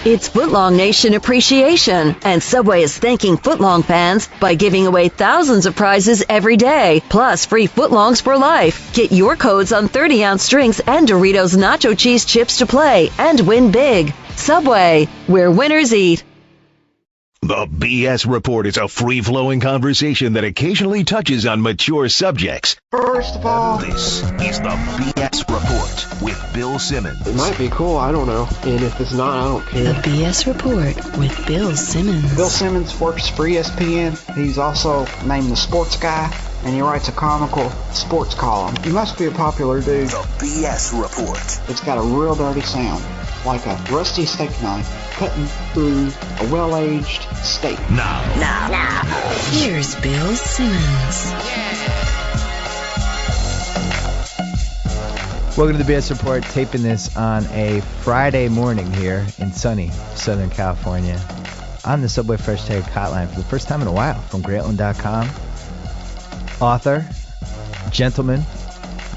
It's Footlong Nation Appreciation, and Subway is thanking Footlong fans by giving away thousands of prizes every day, plus free Footlongs for life. Get your codes on 30-ounce drinks and Doritos Nacho Cheese Chips to play and win big. Subway, where winners eat. The BS Report is a free-flowing conversation that occasionally touches on mature subjects. First of all, this is the BS Report with Bill Simmons. It might be cool, I don't know. And if it's not, I don't care. The BS Report with Bill Simmons. Bill Simmons works for ESPN. He's also named the sports guy, and he writes a comical sports column. He must be a popular dude. The BS Report. It's got a real dirty sound, like a rusty steak knife cutting through a well-aged steak. Now. Here's Bill Simmons. Welcome to the BS Report, taping this on a Friday morning here in sunny Southern California on the Subway Fresh Take Hotline for the first time in a while from Greatland.com. Author, gentleman,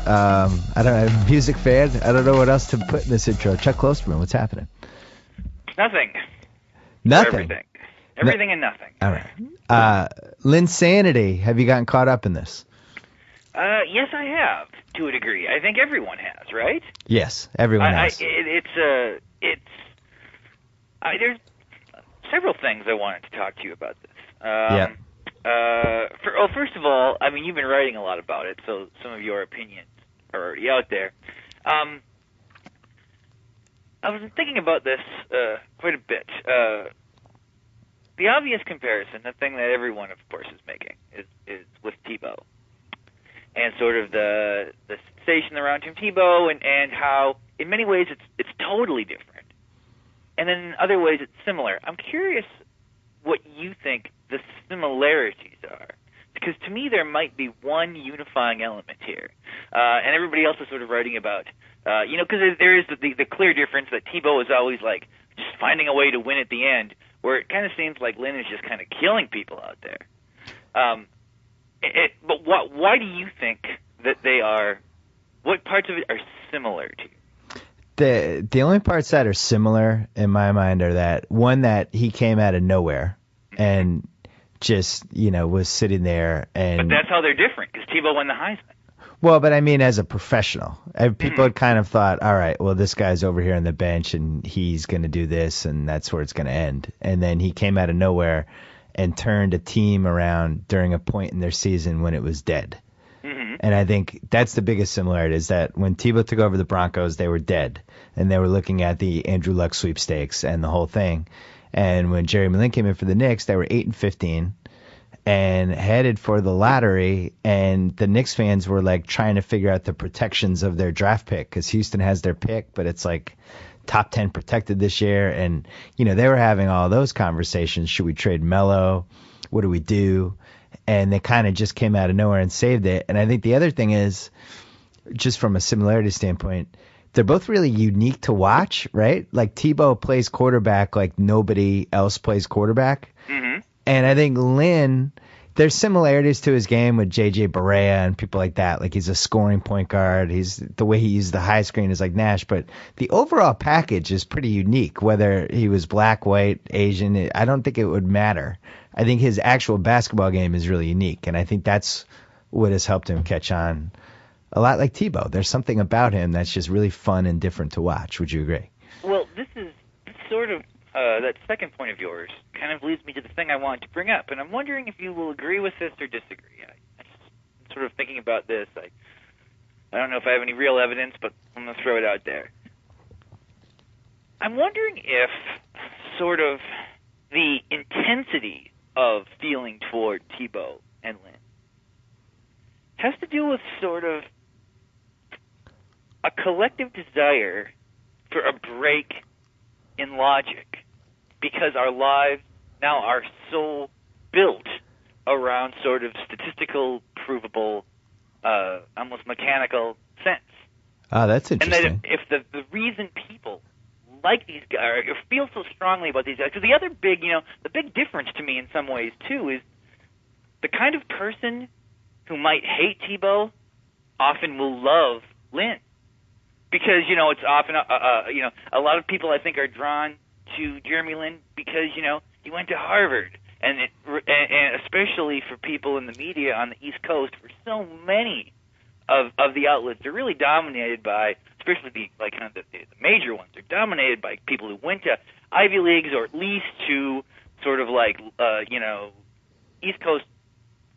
I don't know, music fan. I don't know what else to put in this intro. Chuck Klosterman, what's happening? Nothing. Nothing. Everything and nothing. All right. Linsanity, have you gotten caught up in this? Yes, I have, to a degree. I think everyone has, right? Yes, everyone has. There's several things I wanted to talk to you about this. First of all, I mean, you've been writing a lot about it, so some of your opinions are already out there. I was thinking about this quite a bit. The obvious comparison, the thing that everyone, of course, is making, is with Tebow. And sort of the sensation around Tim Tebow and how, in many ways, it's totally different. And then in other ways, it's similar. I'm curious what you think the similarities are. Because to me, there might be one unifying element here. And everybody else is sort of writing about, because there is the clear difference that Tebow is always like just finding a way to win at the end, where it kind of seems like Lin is just kind of killing people out there. But why do you think that they are, what parts of it are similar to you? The only parts that are similar in my mind are that he came out of nowhere and just, was sitting there and... But that's how they're different, because Tebow won the Heisman. Well, but I mean as a professional. People had kind of thought, all right, well, this guy's over here on the bench and he's going to do this and that's where it's going to end. And then he came out of nowhere and turned a team around during a point in their season when it was dead. Mm-hmm. And I think that's the biggest similarity, is that when Tebow took over the Broncos, they were dead. And they were looking at the Andrew Luck sweepstakes and the whole thing. And when Jeremy Lin came in for the Knicks, they were 8-15 and headed for the lottery. And the Knicks fans were like trying to figure out the protections of their draft pick, because Houston has their pick, but it's like top 10 protected this year. And, they were having all those conversations. Should we trade Melo? What do we do? And they kind of just came out of nowhere and saved it. And I think the other thing is, just from a similarity standpoint, they're both really unique to watch, right? Like Tebow plays quarterback like nobody else plays quarterback. Mm-hmm. And I think Lin, there's similarities to his game with J.J. Barea and people like that. Like he's a scoring point guard. The way he uses the high screen is like Nash. But the overall package is pretty unique, whether he was black, white, Asian. I don't think it would matter. I think his actual basketball game is really unique. And I think that's what has helped him catch on a lot like Tebow. There's something about him that's just really fun and different to watch. Would you agree? Well, this is sort of that second point of yours kind of leads me to the thing I wanted to bring up, and I'm wondering if you will agree with this or disagree. I'm sort of thinking about this. I don't know if I have any real evidence, but I'm going to throw it out there. I'm wondering if sort of the intensity of feeling toward Tebow and Lin has to do with sort of a collective desire for a break in logic, because our lives now are so built around sort of statistical, provable, almost mechanical sense. Oh, that's interesting. And that if the reason people like these guys, or feel so strongly about these guys, because the other big, the big difference to me in some ways too is the kind of person who might hate Tebow often will love Lin. Because, it's often, a lot of people I think are drawn to Jeremy Lin because, he went to Harvard. And especially for people in the media on the East Coast, for so many of the outlets, they're really dominated by, especially the major ones, they're dominated by people who went to Ivy Leagues or at least to sort of East Coast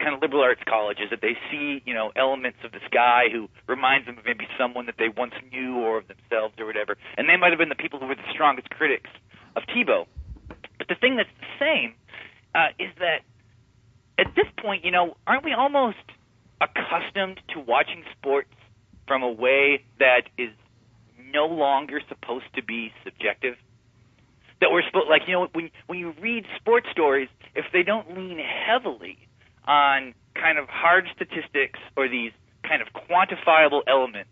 kind of liberal arts colleges that they see, elements of this guy who reminds them of maybe someone that they once knew or of themselves or whatever. And they might have been the people who were the strongest critics of Tebow. But the thing that's the same is that at this point, aren't we almost accustomed to watching sports from a way that is no longer supposed to be subjective? That we're supposed, when you read sports stories, if they don't lean heavily on kind of hard statistics or these kind of quantifiable elements,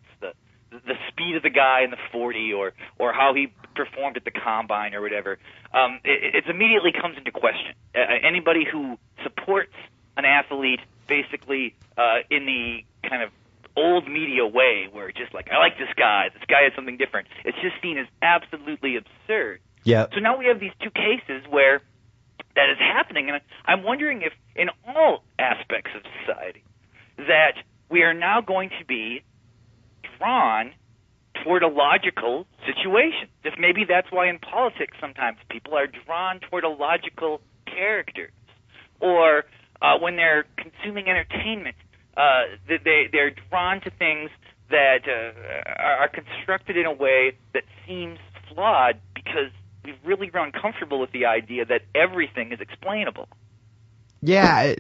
the speed of the guy in the 40 or how he performed at the combine or whatever, it immediately comes into question. Anybody who supports an athlete basically in the kind of old media way where it's just like, I like this guy has something different, it's just seen as absolutely absurd. Yeah. So now we have these two cases where that is happening, and I'm wondering if in all aspects of society that we are now going to be drawn toward a logical situation. If maybe that's why in politics sometimes people are drawn toward a logical characters, or when they're consuming entertainment, they're drawn to things that are constructed in a way that seems flawed because we've really grown comfortable with the idea that everything is explainable. Yeah,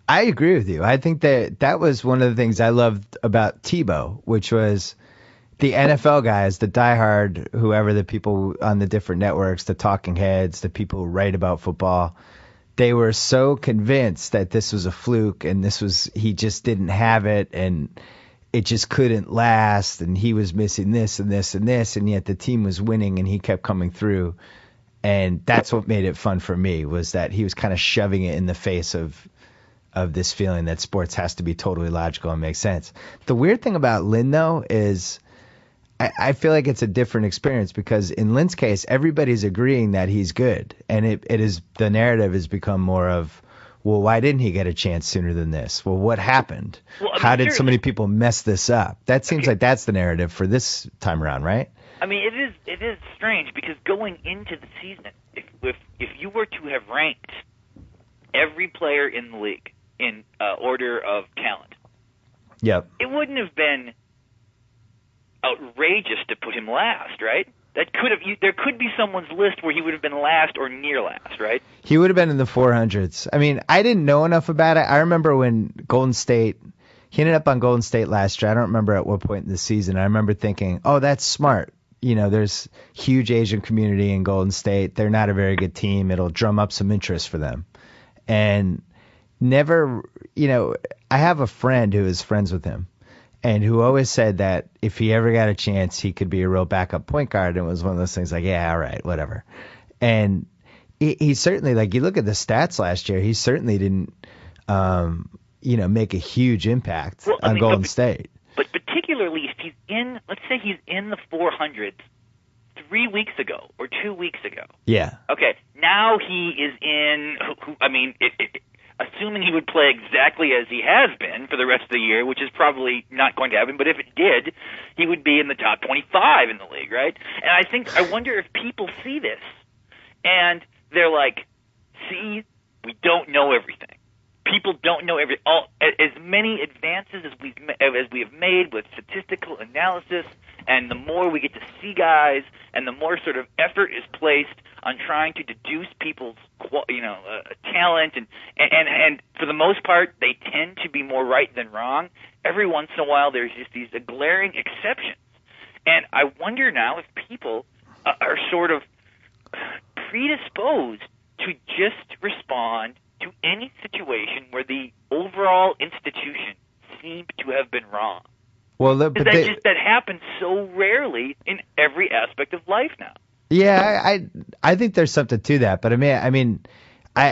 I agree with you. I think that was one of the things I loved about Tebow, which was the NFL guys, the diehard, whoever, the people on the different networks, the talking heads, the people who write about football, they were so convinced that this was a fluke and he just didn't have it and it just couldn't last and he was missing this and this and this, and yet the team was winning and he kept coming through. And that's what made it fun for me, was that he was kind of shoving it in the face of this feeling that sports has to be totally logical and make sense. The weird thing about Lin, though, is I feel like it's a different experience because in Lin's case, everybody's agreeing that he's good. And the narrative has become more of, well, why didn't he get a chance sooner than this? Well, what happened? Well, how did so many people mess this up? That seems like that's the narrative for this time around, right? I mean, it is strange because going into the season, if you were to have ranked every player in the league in order of talent, yep, it wouldn't have been outrageous to put him last, right? There could be someone's list where he would have been last or near last, right? He would have been in the 400s. I mean, I didn't know enough about it. I remember when he ended up on Golden State last year. I don't remember at what point in the season. I remember thinking, oh, that's smart. There's huge Asian community in Golden State. They're not a very good team. It'll drum up some interest for them. And never, I have a friend who is friends with him and who always said that if he ever got a chance, he could be a real backup point guard. And it was one of those things like, yeah, all right, whatever. And he certainly, you look at the stats last year, he certainly didn't, make a huge impact on Golden State. But particularly if let's say he's in the 400s 3 weeks ago or 2 weeks ago. Yeah. Okay, now he is in, assuming he would play exactly as he has been for the rest of the year, which is probably not going to happen, but if it did, he would be in the top 25 in the league, right? And I wonder if people see this, and they're like, see, we don't know everything. People don't know as many advances as we have made with statistical analysis, and the more we get to see guys, and the more sort of effort is placed on trying to deduce people's talent, and for the most part, they tend to be more right than wrong. Every once in a while, there's just these glaring exceptions, and I wonder now if people are sort of predisposed to just respond to any situation where the overall institution seemed to have been wrong. Well, that happens so rarely in every aspect of life now. Yeah, I think there's something to that, but I mean,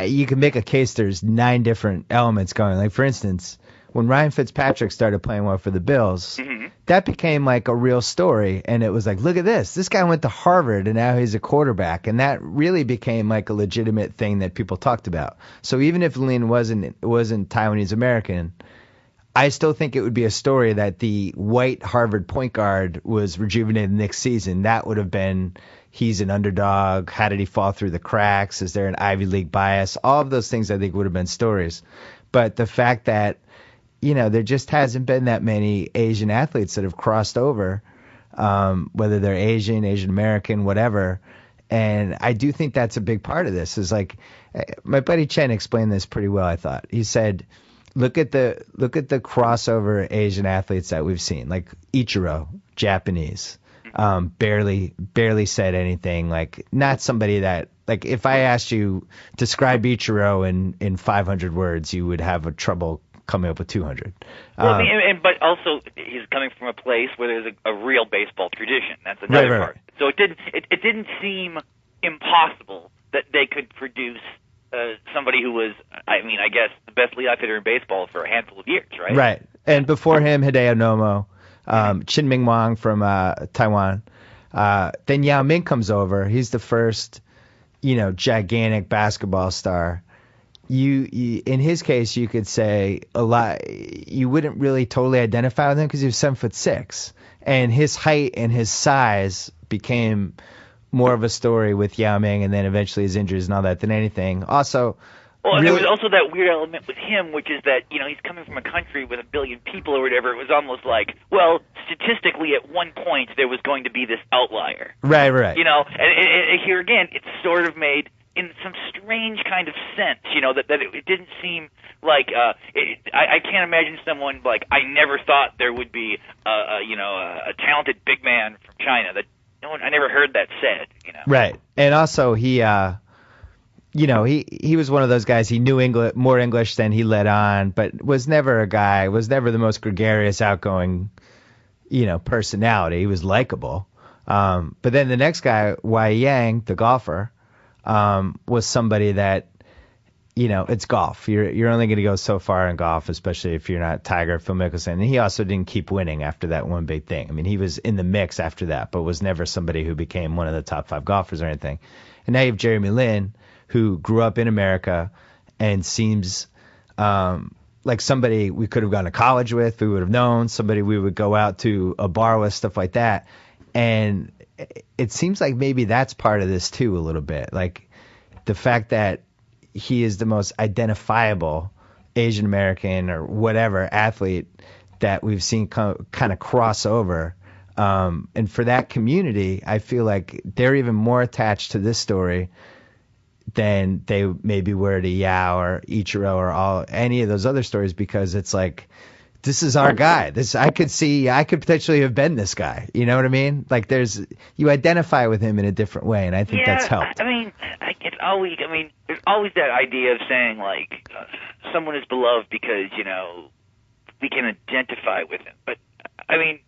you can make a case. There's 9 different elements going. Like for instance, when Ryan Fitzpatrick started playing well for the Bills, that became like a real story. And it was like, look at this. This guy went to Harvard and now he's a quarterback. And that really became like a legitimate thing that people talked about. So even if Lin wasn't Taiwanese American, I still think it would be a story that the white Harvard point guard was rejuvenated next season. That would have been, he's an underdog. How did he fall through the cracks? Is there an Ivy League bias? All of those things I think would have been stories. But the fact that, there just hasn't been that many Asian athletes that have crossed over, whether they're Asian American, whatever. And I do think that's a big part of this. Is like, my buddy Chen explained this pretty well, I thought. He said, look at the crossover Asian athletes that we've seen, like Ichiro, Japanese, barely said anything. Like, not somebody that, like, if I asked you describe Ichiro in 500 words, you would have trouble coming up with 200. Well, but also he's coming from a place where there's a real baseball tradition. That's another part. So it didn't seem impossible that they could produce somebody who was, I guess, the best leadoff hitter in baseball for a handful of years, right? Right. And before him, Hideo Nomo, Chin-Ming Wang from Taiwan. Then Yao Ming comes over. He's the first, gigantic basketball star. You in his case, you could say a lot. You wouldn't really totally identify with him because he was 7'6", and his height and his size became more of a story with Yao Ming, and then eventually his injuries and all that than anything. Also, and there was also that weird element with him, which is that he's coming from a country with 1 billion people or whatever. It was almost like, well, statistically, at one point there was going to be this outlier. Right. And here again, it's sort of made in some strange kind of sense, that it didn't seem like I can't imagine someone like, I never thought there would be a talented big man from China. That I never heard that said. Right, and also he was one of those guys. He knew more English than he let on, but was never the most gregarious, outgoing, personality. He was likable. But then the next guy, Wei Yang, the golfer, was somebody that, it's golf. You're only going to go so far in golf, especially if you're not Tiger, Phil Mickelson. And he also didn't keep winning after that one big thing. I mean, he was in the mix after that, but was never somebody who became one of the top 5 golfers or anything. And now you have Jeremy Lin, who grew up in America and seems like somebody we could have gone to college with, we would have known, somebody we would go out to a bar with, stuff like that. And it seems like maybe that's part of this too, a little bit. Like the fact that he is the most identifiable Asian American or whatever athlete that we've seen kind of cross over. And for that community, I feel like they're even more attached to this story than they maybe were to Yao or Ichiro or any of those other stories, because it's like, this is our guy. I could potentially have been this guy. You know what I mean? Like you identify with him in a different way, and I think that's helped. I mean, there's always that idea of saying like someone is beloved because we can identify with him. But I mean,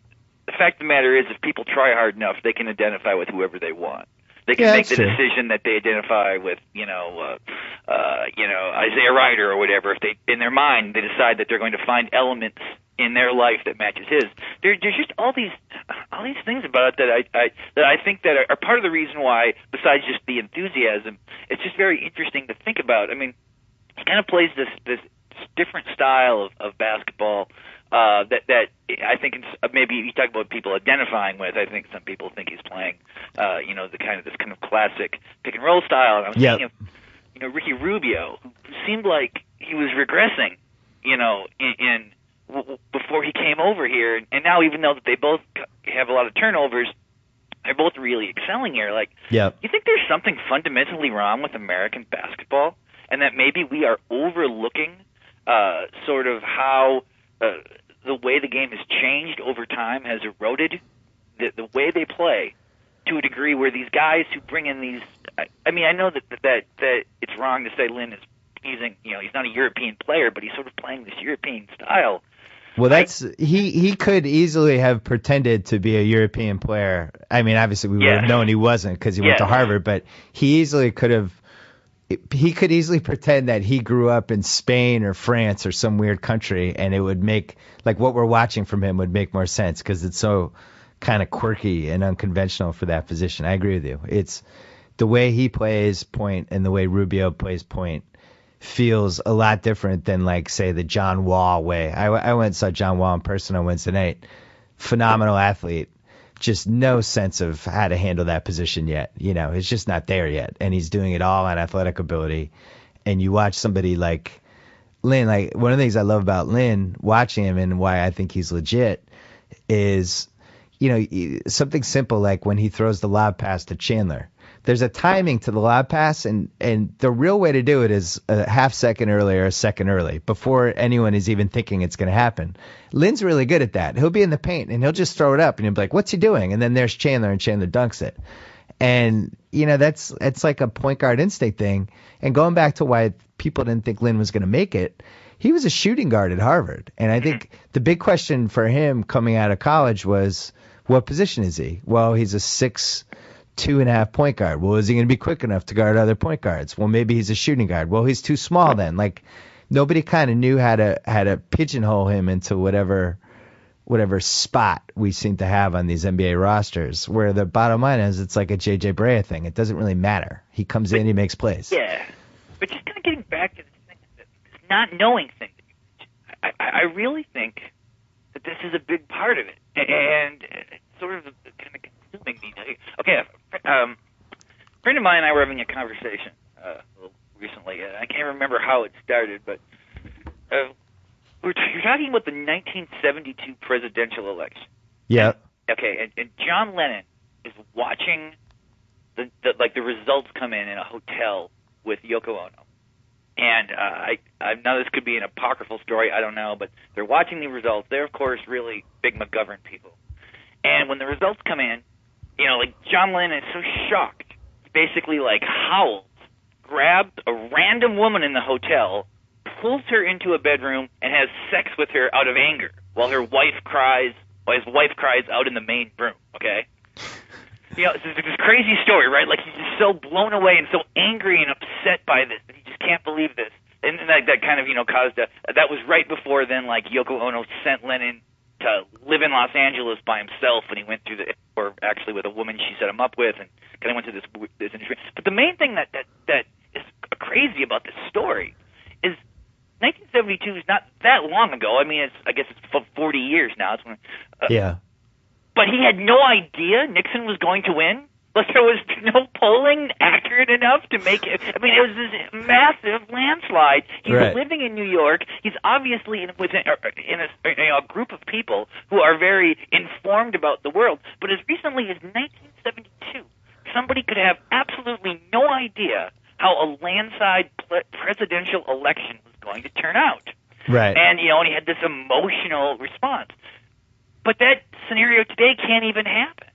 the fact of the matter is, if people try hard enough, they can identify with whoever they want. They can make the decision that they identify with, Isaiah Ryder or whatever. If they, in their mind, they decide that they're going to find elements in their life that matches his. There's just all these things about it that I think that are part of the reason why, besides just the enthusiasm, it's just very interesting to think about. I mean, he kind of plays this different style of basketball. That I think maybe you talk about people identifying with. I think some people think he's playing, this kind of classic pick and roll style. And I was thinking of, Ricky Rubio, who seemed like he was regressing, in before he came over here, and now even though that they both have a lot of turnovers, they're both really excelling here. Like, you think there's something fundamentally wrong with American basketball, and that maybe we are overlooking sort of how the way the game has changed over time has eroded the way they play to a degree where these guys who bring in these, I know that it's wrong to say Lin is using, he's not a European player, but he's sort of playing this European style. Well, he could easily have pretended to be a European player. I mean, obviously we would have known he wasn't because he went to Harvard, but he easily could have he could easily pretend that he grew up in Spain or France or some weird country, and it would make, like, what we're watching from him would make more sense because it's so kind of quirky and unconventional for that position. I agree with you. It's the way he plays point and the way Rubio plays point feels a lot different than, like, say, the John Wall way. I went and saw John Wall in person on Wednesday night. Phenomenal athlete. Just no sense of how to handle that position yet. You know, it's just not there yet. And he's doing it all on athletic ability. And you watch somebody like Lin, like one of the things I love about Lin, watching him and why I think he's legit is, you know, something simple like when he throws the lob pass to Chandler. There's a timing to the lob pass, and the real way to do it is a half second early or a second early before anyone is even thinking it's going to happen. Lin's really good at that. He'll be in the paint, and he'll just throw it up, and he'll be like, what's he doing? And then there's Chandler, and Chandler dunks it. And, you know, it's like a point guard instinct thing. And going back to why people didn't think Lin was going to make it, he was a shooting guard at Harvard. And I think the big question for him coming out of college was, what position is he? Well, he's a 6'2.5" point guard. Well, is he going to be quick enough to guard other point guards? Well, maybe he's a shooting guard. Well, he's too small then. Like, nobody kind of knew how to pigeonhole him into whatever spot we seem to have on these NBA rosters, where the bottom line is it's like a J.J. Barea thing. It doesn't really matter. He comes in, he makes plays. Yeah. But just kind of getting back to this thing, this not knowing thing that you mentioned, I really think that this is a big part of it. And it's sort of kind of consuming me. Okay, a friend of mine and I were having a conversation recently. I can't remember how it started, but you're talking about the 1972 presidential election. Yeah. Okay, and John Lennon is watching the results come in a hotel with Yoko Ono. And I know this could be an apocryphal story, I don't know, but they're watching the results. They're, of course, really big McGovern people. And when the results come in, you know, like John Lennon is so shocked, he basically like howls, grabs a random woman in the hotel, pulls her into a bedroom, and has sex with her out of anger while his wife cries out in the main room, okay? You know, it's this crazy story, right? Like, he's just so blown away and so angry and upset by this that he just can't believe this. And that kind of, you know, caused that was right before then, like, Yoko Ono sent Lennon to live in Los Angeles by himself, and he went through or actually with a woman she set him up with, and kind of went through this industry. But the main thing that is crazy about this story is 1972 is not that long ago. I mean, I guess it's 40 years now. It's when, yeah. But he had no idea Nixon was going to win. Like, there was no polling accurate enough to make it. I mean, it was this massive landslide. He's living in New York. He's obviously within a group of people who are very informed about the world. But as recently as 1972, somebody could have absolutely no idea how a landslide presidential election was going to turn out. Right. And, you know, and he had this emotional response. But that scenario today can't even happen.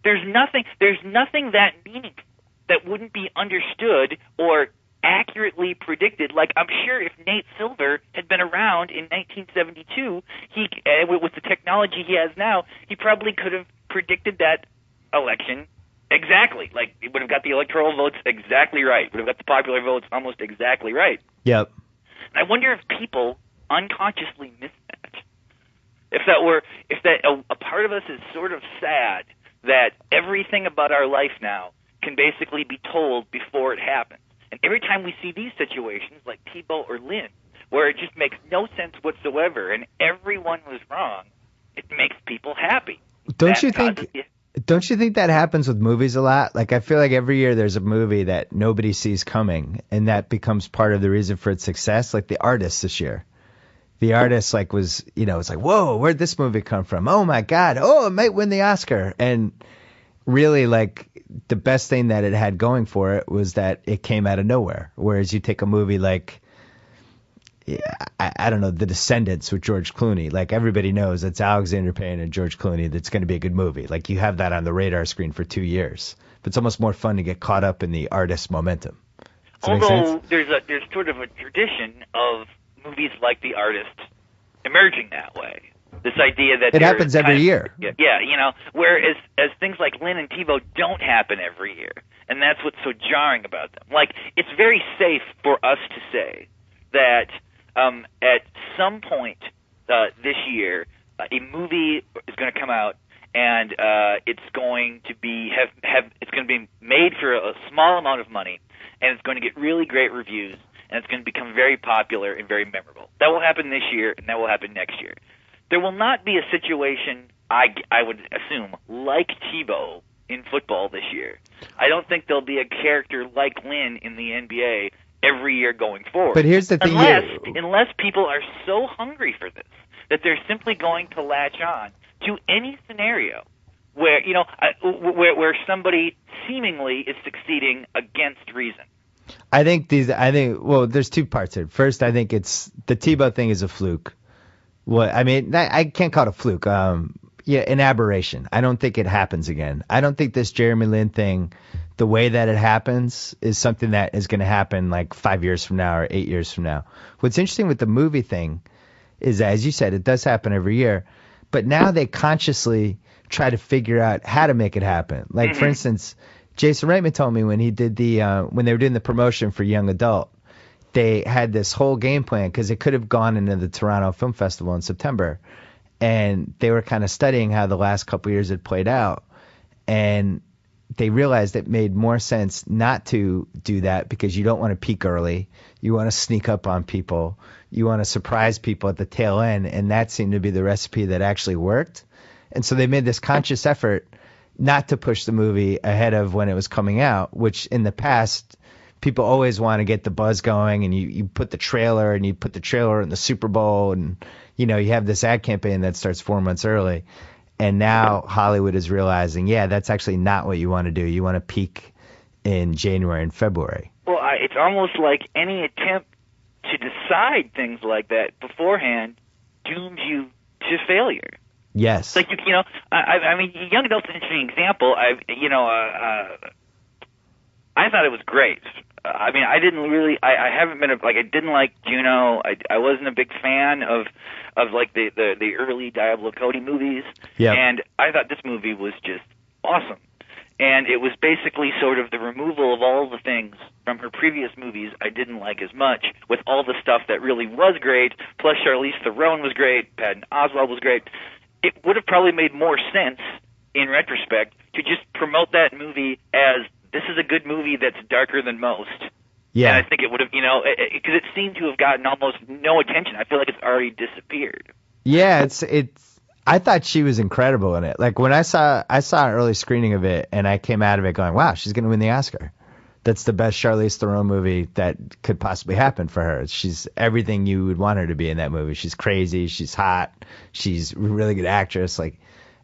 There's nothing that meaningful that wouldn't be understood or accurately predicted. Like, I'm sure if Nate Silver had been around in 1972, he with the technology he has now, he probably could have predicted that election exactly. Like, he would have got the electoral votes exactly right. Would have got the popular votes almost exactly right. Yep. And I wonder if people unconsciously miss that. If a part of us is sort of sad that everything about our life now can basically be told before it happens. And every time we see these situations, like Tebow or Lin, where it just makes no sense whatsoever and everyone was wrong, it makes people happy. Don't you think that happens with movies a lot? Like, I feel like every year there's a movie that nobody sees coming, and that becomes part of the reason for its success. Like The Artist this year. The Artist, like, was, you know, it's like, whoa, where'd this movie come from? Oh my God. Oh, it might win the Oscar. And really, like, the best thing that it had going for it was that it came out of nowhere. Whereas you take a movie like, I don't know, The Descendants with George Clooney. Like, everybody knows it's Alexander Payne and George Clooney that's going to be a good movie. Like, you have that on the radar screen for 2 years. But it's almost more fun to get caught up in the artist's momentum. Although there's sort of a tradition of movies like The Artist emerging that way. This idea that it happens every year. Yeah, you know, whereas as things like Lin and Tebow don't happen every year. And that's what's so jarring about them. Like, it's very safe for us to say that at some point this year, a movie is going to come out, and it's going to be it's going to be made for a small amount of money, and it's going to get really great reviews, and it's going to become very popular and very memorable. That will happen this year, and that will happen next year. There will not be a situation, I would assume, like Tebow in football this year. I don't think there'll be a character like Lin in the NBA every year going forward. But here's the thing. Unless people are so hungry for this that they're simply going to latch on to any scenario where, where somebody seemingly is succeeding against reason. There's two parts here. First, I think it's the Tebow thing is a fluke. Well, I mean, I can't call it a fluke. An aberration. I don't think it happens again. I don't think this Jeremy Lin thing, the way that it happens, is something that is going to happen like 5 years from now or 8 years from now. What's interesting with the movie thing is that, as you said, it does happen every year, but now they consciously try to figure out how to make it happen. Like, for instance, Jason Reitman told me when he did when they were doing the promotion for Young Adult, they had this whole game plan because it could have gone into the Toronto Film Festival in September, and they were kind of studying how the last couple of years had played out, and they realized it made more sense not to do that because you don't want to peak early. You want to sneak up on people. You want to surprise people at the tail end, and that seemed to be the recipe that actually worked. And so they made this conscious effort not to push the movie ahead of when it was coming out, which in the past people always want to get the buzz going, and you put the trailer in the Super Bowl, and you have this ad campaign that starts 4 months early. And now Hollywood is realizing, that's actually not what you want to do. You want to peak in January and February. Well, it's almost like any attempt to decide things like that beforehand dooms you to failure. Yes. Like, I mean, Young Adult's an interesting example. I thought it was great. I mean, I haven't been I didn't like Juno. I wasn't a big fan of like the early Diablo Cody movies. Yeah. And I thought this movie was just awesome. And it was basically sort of the removal of all the things from her previous movies I didn't like as much, with all the stuff that really was great, plus Charlize Theron was great, Patton Oswalt was great. It would have probably made more sense, in retrospect, to just promote that movie as, this is a good movie that's darker than most. Yeah. And I think it would have, because it seemed to have gotten almost no attention. I feel like it's already disappeared. Yeah, I thought she was incredible in it. Like, when I saw an early screening of it, and I came out of it going, wow, she's going to win the Oscar. That's the best Charlize Theron movie that could possibly happen for her. She's everything you would want her to be in that movie. She's crazy, she's hot, she's a really good actress,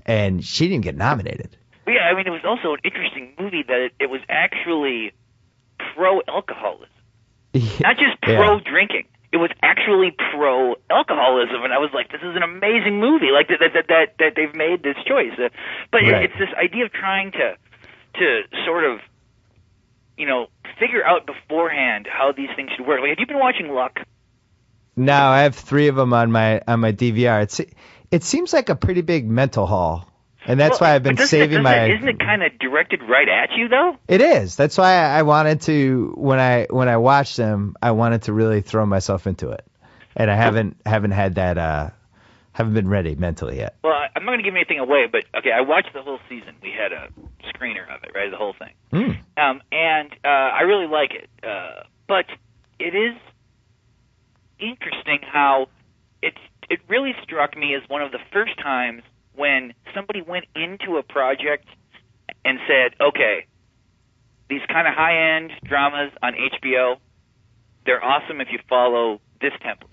and she didn't get nominated. Yeah, I mean, it was also an interesting movie that it was actually pro-alcoholism. Not just pro-drinking. It was actually pro-alcoholism, and I was like, this is an amazing movie, like that they've made this choice. But right. It's this idea of trying to sort of, figure out beforehand how these things should work. Like, have you been watching Luck? No, I have 3 of them on my DVR. It seems like a pretty big mental haul. And that's why I've been saving my. Isn't it kind of directed right at you, though? It is. That's why I wanted to, when I watched them, I wanted to really throw myself into it, and I haven't had that. Haven't been ready mentally yet. Well, I'm not going to give anything away, but okay, I watched the whole season. We had a screener of it, right, the whole thing, and I really like it. But it is interesting how it really struck me as one of the first times when somebody went into a project and said, okay, these kind of high-end dramas on HBO, they're awesome if you follow this template.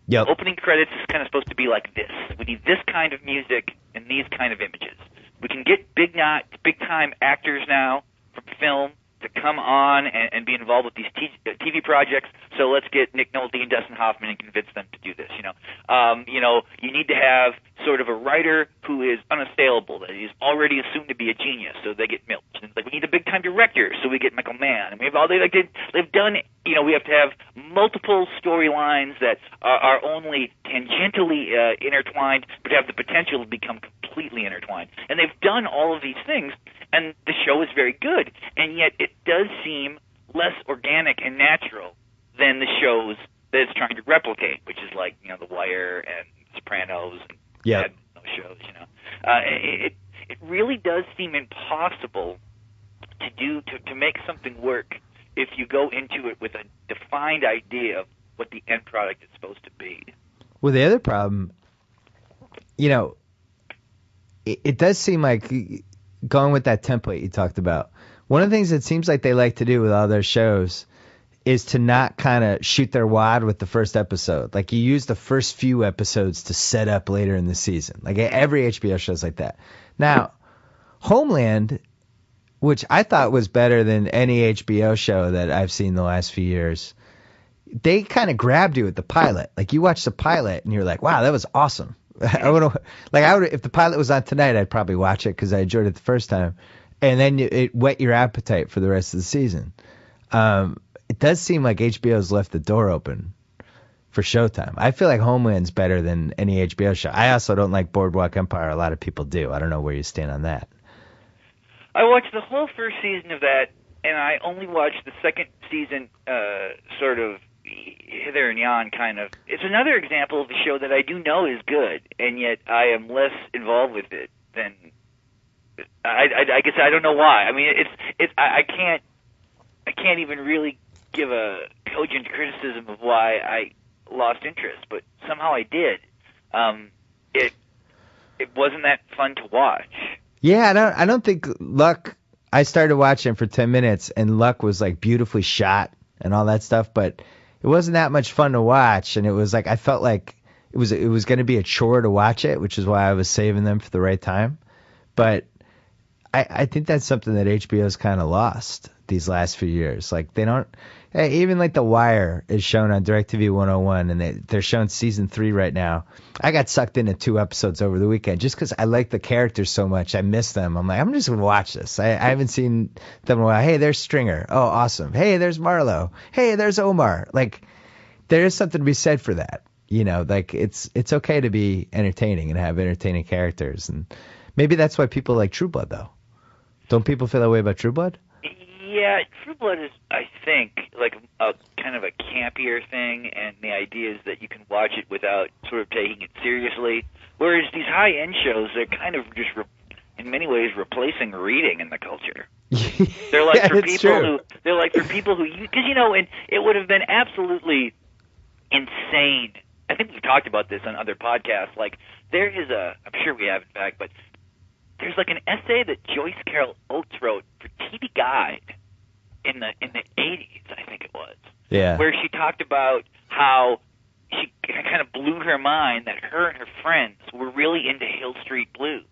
Yep. Opening credits is kind of supposed to be like this. We need this kind of music and these kind of images. We can get big-time actors now from film to come on and be involved with these TV projects. So let's get Nick Nolte and Dustin Hoffman and convince them to do this. You need to have sort of a writer who is unassailable, that is already assumed to be a genius, so they get milked. And it's like, we need a big-time director, so we get Michael Mann. And they've done. We have to have multiple storylines that are only tangentially intertwined, but have the potential to become completely intertwined. And they've done all of these things, and the show is very good, and yet it does seem less organic and natural than the shows that it's trying to replicate, which is like, you know, The Wire and Sopranos and those shows, you know. It really does seem impossible to make something work if you go into it with a defined idea of what the end product is supposed to be. Well, the other problem, you know, it does seem like going with that template you talked about. One of the things it seems like they like to do with all their shows is to not kind of shoot their wad with the first episode. Like, you use the first few episodes to set up later in the season. Like, every HBO show is like that. Now, Homeland, which I thought was better than any HBO show that I've seen the last few years, they kind of grabbed you at the pilot. Like, you watch the pilot and you're like, wow, that was awesome. If the pilot was on tonight, I'd probably watch it because I enjoyed it the first time. And then it whet your appetite for the rest of the season. It does seem like HBO's left the door open for Showtime. I feel like Homeland's better than any HBO show. I also don't like Boardwalk Empire. A lot of people do. I don't know where you stand on that. I watched the whole first season of that, and I only watched the second season sort of hither and yon kind of. It's another example of a show that I do know is good, and yet I am less involved with it than I guess I don't know why. I mean, I can't even really give a cogent criticism of why I lost interest, but somehow I did. It wasn't that fun to watch. Yeah, I don't think Luck. I started watching for 10 minutes, and Luck was like beautifully shot and all that stuff, but it wasn't that much fun to watch. And it was like I felt like it was going to be a chore to watch it, which is why I was saving them for the right time. But I think that's something that HBO's kind of lost these last few years. Like, they don't. Even like The Wire is shown on DirecTV 101, and they're showing season 3 right now. I got sucked into 2 episodes over the weekend just because I like the characters so much. I miss them. I'm like, I'm just going to watch this. I haven't seen them in a while. Hey, there's Stringer. Oh, awesome. Hey, there's Marlo. Hey, there's Omar. Like, there is something to be said for that. You know, like, it's okay to be entertaining and have entertaining characters. And maybe that's why people like True Blood, though. Don't people feel that way about True Blood? Yeah, True Blood is, I think, like a kind of a campier thing, and the idea is that you can watch it without sort of taking it seriously. Whereas these high-end shows, they're kind of just, in many ways, replacing reading in the culture. They're like yeah, for people who, because you know, and it would have been absolutely insane. I think we've talked about this on other podcasts. Like, there is I'm sure we have, in fact, but there's like an essay that Joyce Carol Oates wrote for TV Guide in the 80s, I think it was. Yeah. Where she talked about how she kind of blew her mind that her and her friends were really into Hill Street Blues,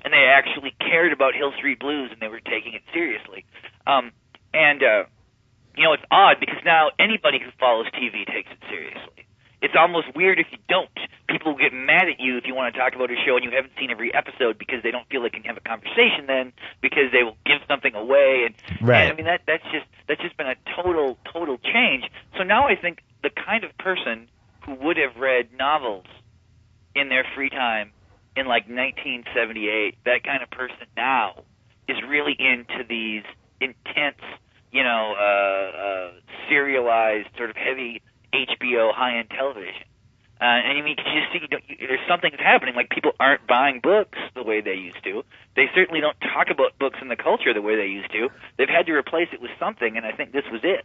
and they actually cared about Hill Street Blues, and they were taking it seriously. You know, it's odd because now anybody who follows TV takes it seriously. It's almost weird if you don't. People will get mad at you if you want to talk about a show and you haven't seen every episode because they don't feel they can have a conversation then, because they will give something away. Right. And I mean, that's just been a total change. So now I think the kind of person who would have read novels in their free time in like 1978, that kind of person now is really into these intense, you know, serialized, sort of heavy HBO high-end television. And I mean, you see, there's something that's happening. Like, people aren't buying books the way they used to. They certainly don't talk about books in the culture the way they used to. They've had to replace it with something, and I think this was it.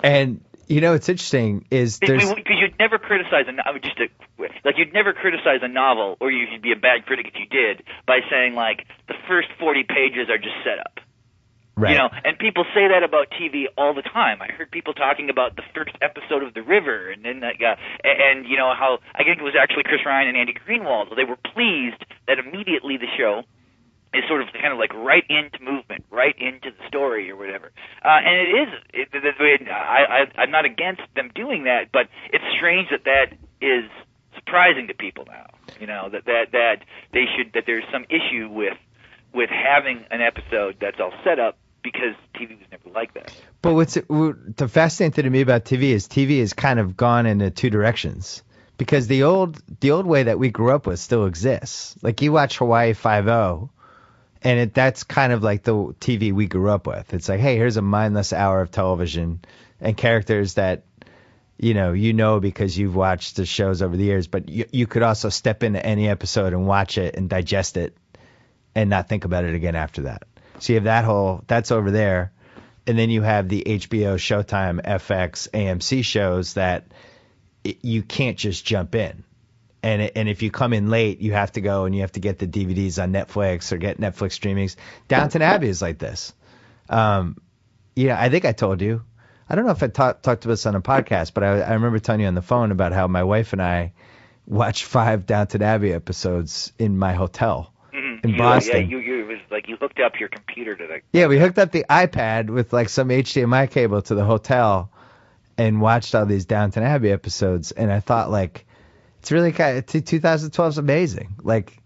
And you know, what's interesting is because you'd never criticize you'd never criticize a novel, or you'd be a bad critic if you did, by saying like the first 40 pages are just set up. Right. You know, and people say that about TV all the time. I heard people talking about the first episode of The River, and then and you know how I think it was actually Chris Ryan and Andy Greenwald. They were pleased that immediately the show is sort of kind of like right into movement, right into the story or whatever. And I'm not against them doing that, but it's strange that is surprising to people now. You know, that there's some issue with having an episode that's all set up, because TV was never like that. But the fascinating thing to me about TV has kind of gone into 2 directions. Because the old way that we grew up with still exists. Like, you watch Hawaii Five-0, And that's kind of like the TV we grew up with. It's like, hey, here's a mindless hour of television and characters that, you know because you've watched the shows over the years, but you could also step into any episode and watch it and digest it and not think about it again after that. So you have that's over there. And then you have the HBO, Showtime, FX, AMC shows that you can't just jump in. And if you come in late, you have to go and you have to get the DVDs on Netflix or get Netflix streamings. Downton Abbey is like this. I think I told you. I don't know if I talked to this on a podcast, but I remember telling you on the phone about how my wife and I watched 5 Downton Abbey episodes in my hotel in Boston. Yeah, it was like you hooked up your computer to the... Yeah, we hooked up the iPad with like some HDMI cable to the hotel and watched all these Downton Abbey episodes. And I thought, like, it's really 2012 is amazing. Like,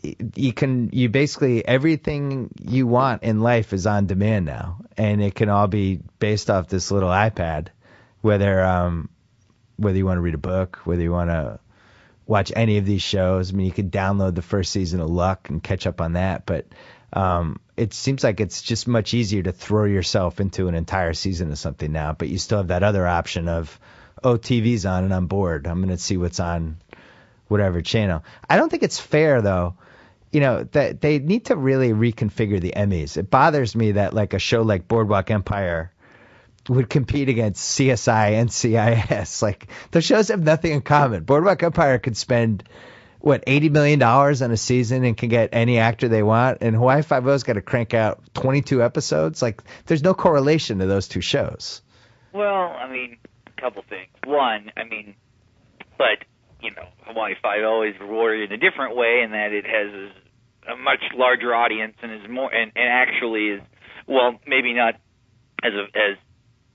you basically, everything you want in life is on demand now, and it can all be based off this little iPad. Whether you want to read a book, whether you want to watch any of these shows. I mean, you could download the first season of Luck and catch up on that, but it seems like it's just much easier to throw yourself into an entire season of something now. But you still have that other option of, TV's on and I'm bored. I'm going to see what's on whatever channel. I don't think it's fair, though, that they need to really reconfigure the Emmys. It bothers me that like a show like Boardwalk Empire would compete against CSI and NCIS. Like, those shows have nothing in common. Boardwalk Empire could spend, $80 million on a season and can get any actor they want, and Hawaii Five-O's got to crank out 22 episodes. Like, there's no correlation to those two shows. Well, I mean, a couple things. One, but Hawaii Five-O is rewarded in a different way in that it has a much larger audience and is more and actually is, well, maybe not as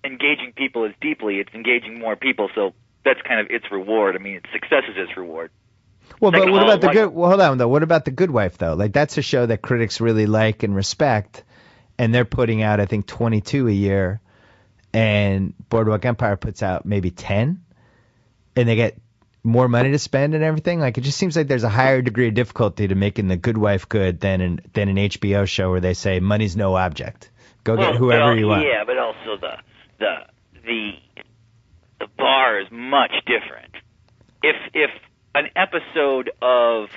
engaging people as deeply. It's engaging more people, so that's kind of its reward. I mean, its success is its reward. Well, but what about the good? Well, hold on though. What about The Good Wife though? Like, that's a show that critics really like and respect, and they're putting out, I think, 22 a year, and Boardwalk Empire puts out maybe 10, and they get more money to spend and everything. Like, it just seems like there's a higher degree of difficulty to making The Good Wife good than an HBO show where they say money's no object. Go get whoever you want. Yeah, but also the bar is much different. If an episode of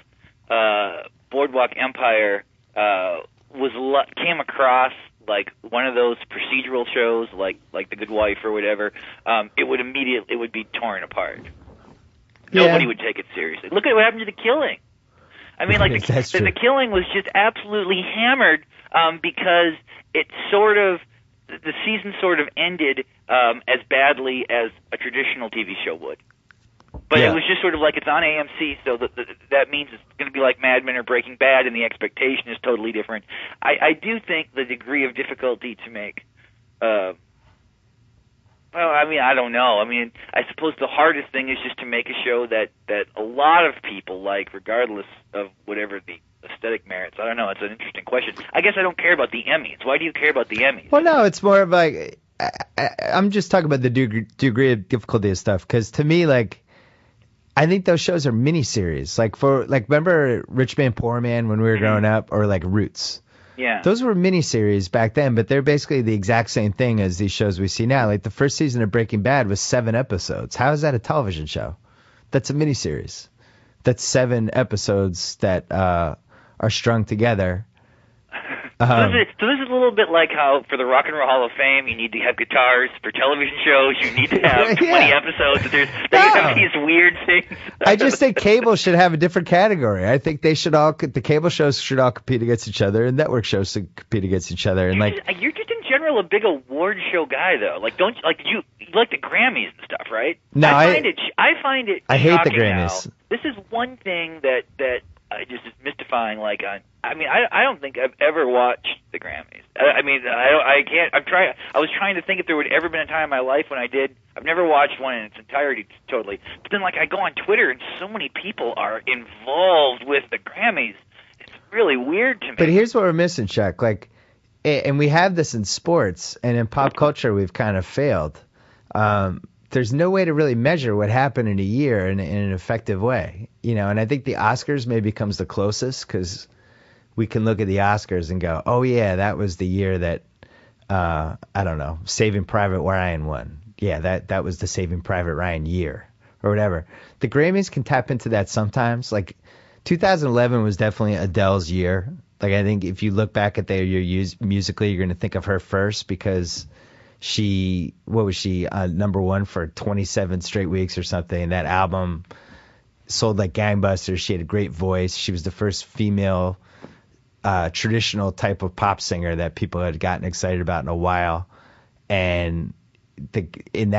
Boardwalk Empire came across like one of those procedural shows, like The Good Wife or whatever, it would be torn apart. Nobody would take it seriously. Look at what happened to The Killing. I mean, like the Killing was just absolutely hammered because it the season sort of ended as badly as a traditional TV show would. But it was just sort of like it's on AMC, so that means it's going to be like Mad Men or Breaking Bad, and the expectation is totally different. I do think the degree of difficulty to make, I don't know. I mean, I suppose the hardest thing is just to make a show that a lot of people like, regardless of whatever the aesthetic merits. I don't know. It's an interesting question. I guess I don't care about the Emmys. Why do you care about the Emmys? Well, no, it's more of like, I'm just talking about the degree of difficulty of stuff, because to me, like, I think those shows are miniseries. Remember Rich Man, Poor Man when we were growing up, or like Roots? Yeah. Those were miniseries back then, but they're basically the exact same thing as these shows we see now. Like, the first season of Breaking Bad was 7 episodes. How is that a television show? That's a miniseries. That's 7 episodes that are strung together. So this is a little bit like how for the Rock and Roll Hall of Fame you need to have guitars. For television shows you need to have 20 episodes. You have these weird things. I just think cable should have a different category. I think the cable shows should all compete against each other, and network shows should compete against each other. And you're just in general a big award show guy though. Like, you like the Grammys and stuff, right? No, I find it. I hate the Grammys. Now. This is one thing that just is mystifying. I don't think I've ever watched the Grammys. I can't. I was trying to think if there would ever been a time in my life when I did. I've never watched one in its entirety, totally. But then, I go on Twitter and so many people are involved with the Grammys. It's really weird to me. But here's what we're missing, Chuck. And we have this in sports, and in pop culture, we've kind of failed. There's no way to really measure what happened in a year in an effective way, and I think the Oscars maybe comes the closest, because we can look at the Oscars and go, oh yeah, that was the year that I don't know, Saving Private Ryan won. Yeah, that was the Saving Private Ryan year or whatever. The Grammys can tap into that sometimes. Like 2011 was definitely Adele's year. Like I think if you look back at their year musically, you're going to think of her first because what was she, number one for 27 straight weeks or something. And that album sold like gangbusters. She had a great voice. She was the first female traditional type of pop singer that people had gotten excited about in a while. And in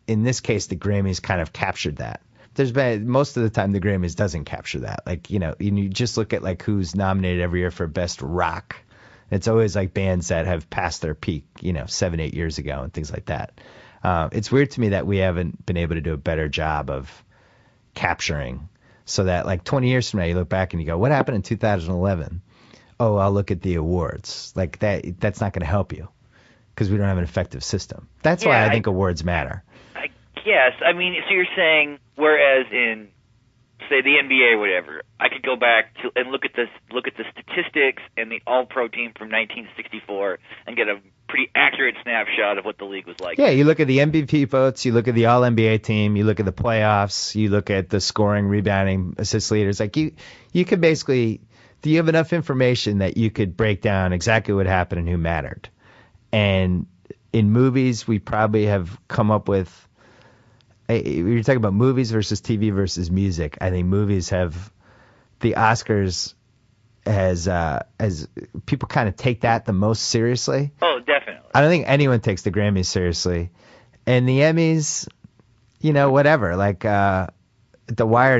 this case, the Grammys kind of captured that. There's been most of the time the Grammys doesn't capture that. Like, you just look at like who's nominated every year for best rock. It's always like bands that have passed their peak, 7-8 years ago and things like that. It's weird to me that we haven't been able to do a better job of capturing, so that like 20 years from now you look back and you go, what happened in 2011? Oh, I'll look at the awards. Like that's not going to help you because we don't have an effective system. That's why I think awards matter. Yes, I mean, so you're saying, whereas in, say, the NBA or whatever, I could go back to and look at the statistics and the All-Pro team from 1964 and get a pretty accurate snapshot of what the league was like. Yeah, you look at the MVP votes, you look at the All-NBA team, you look at the playoffs, you look at the scoring, rebounding, assist leaders. Like you could basically, you have enough information that you could break down exactly what happened and who mattered. And in movies, we probably have come up with. You're talking about movies versus TV versus music. I think movies have the Oscars as people kind of take that the most seriously. Oh, definitely. I don't think anyone takes the Grammys seriously, and the Emmys, whatever. Like The Wire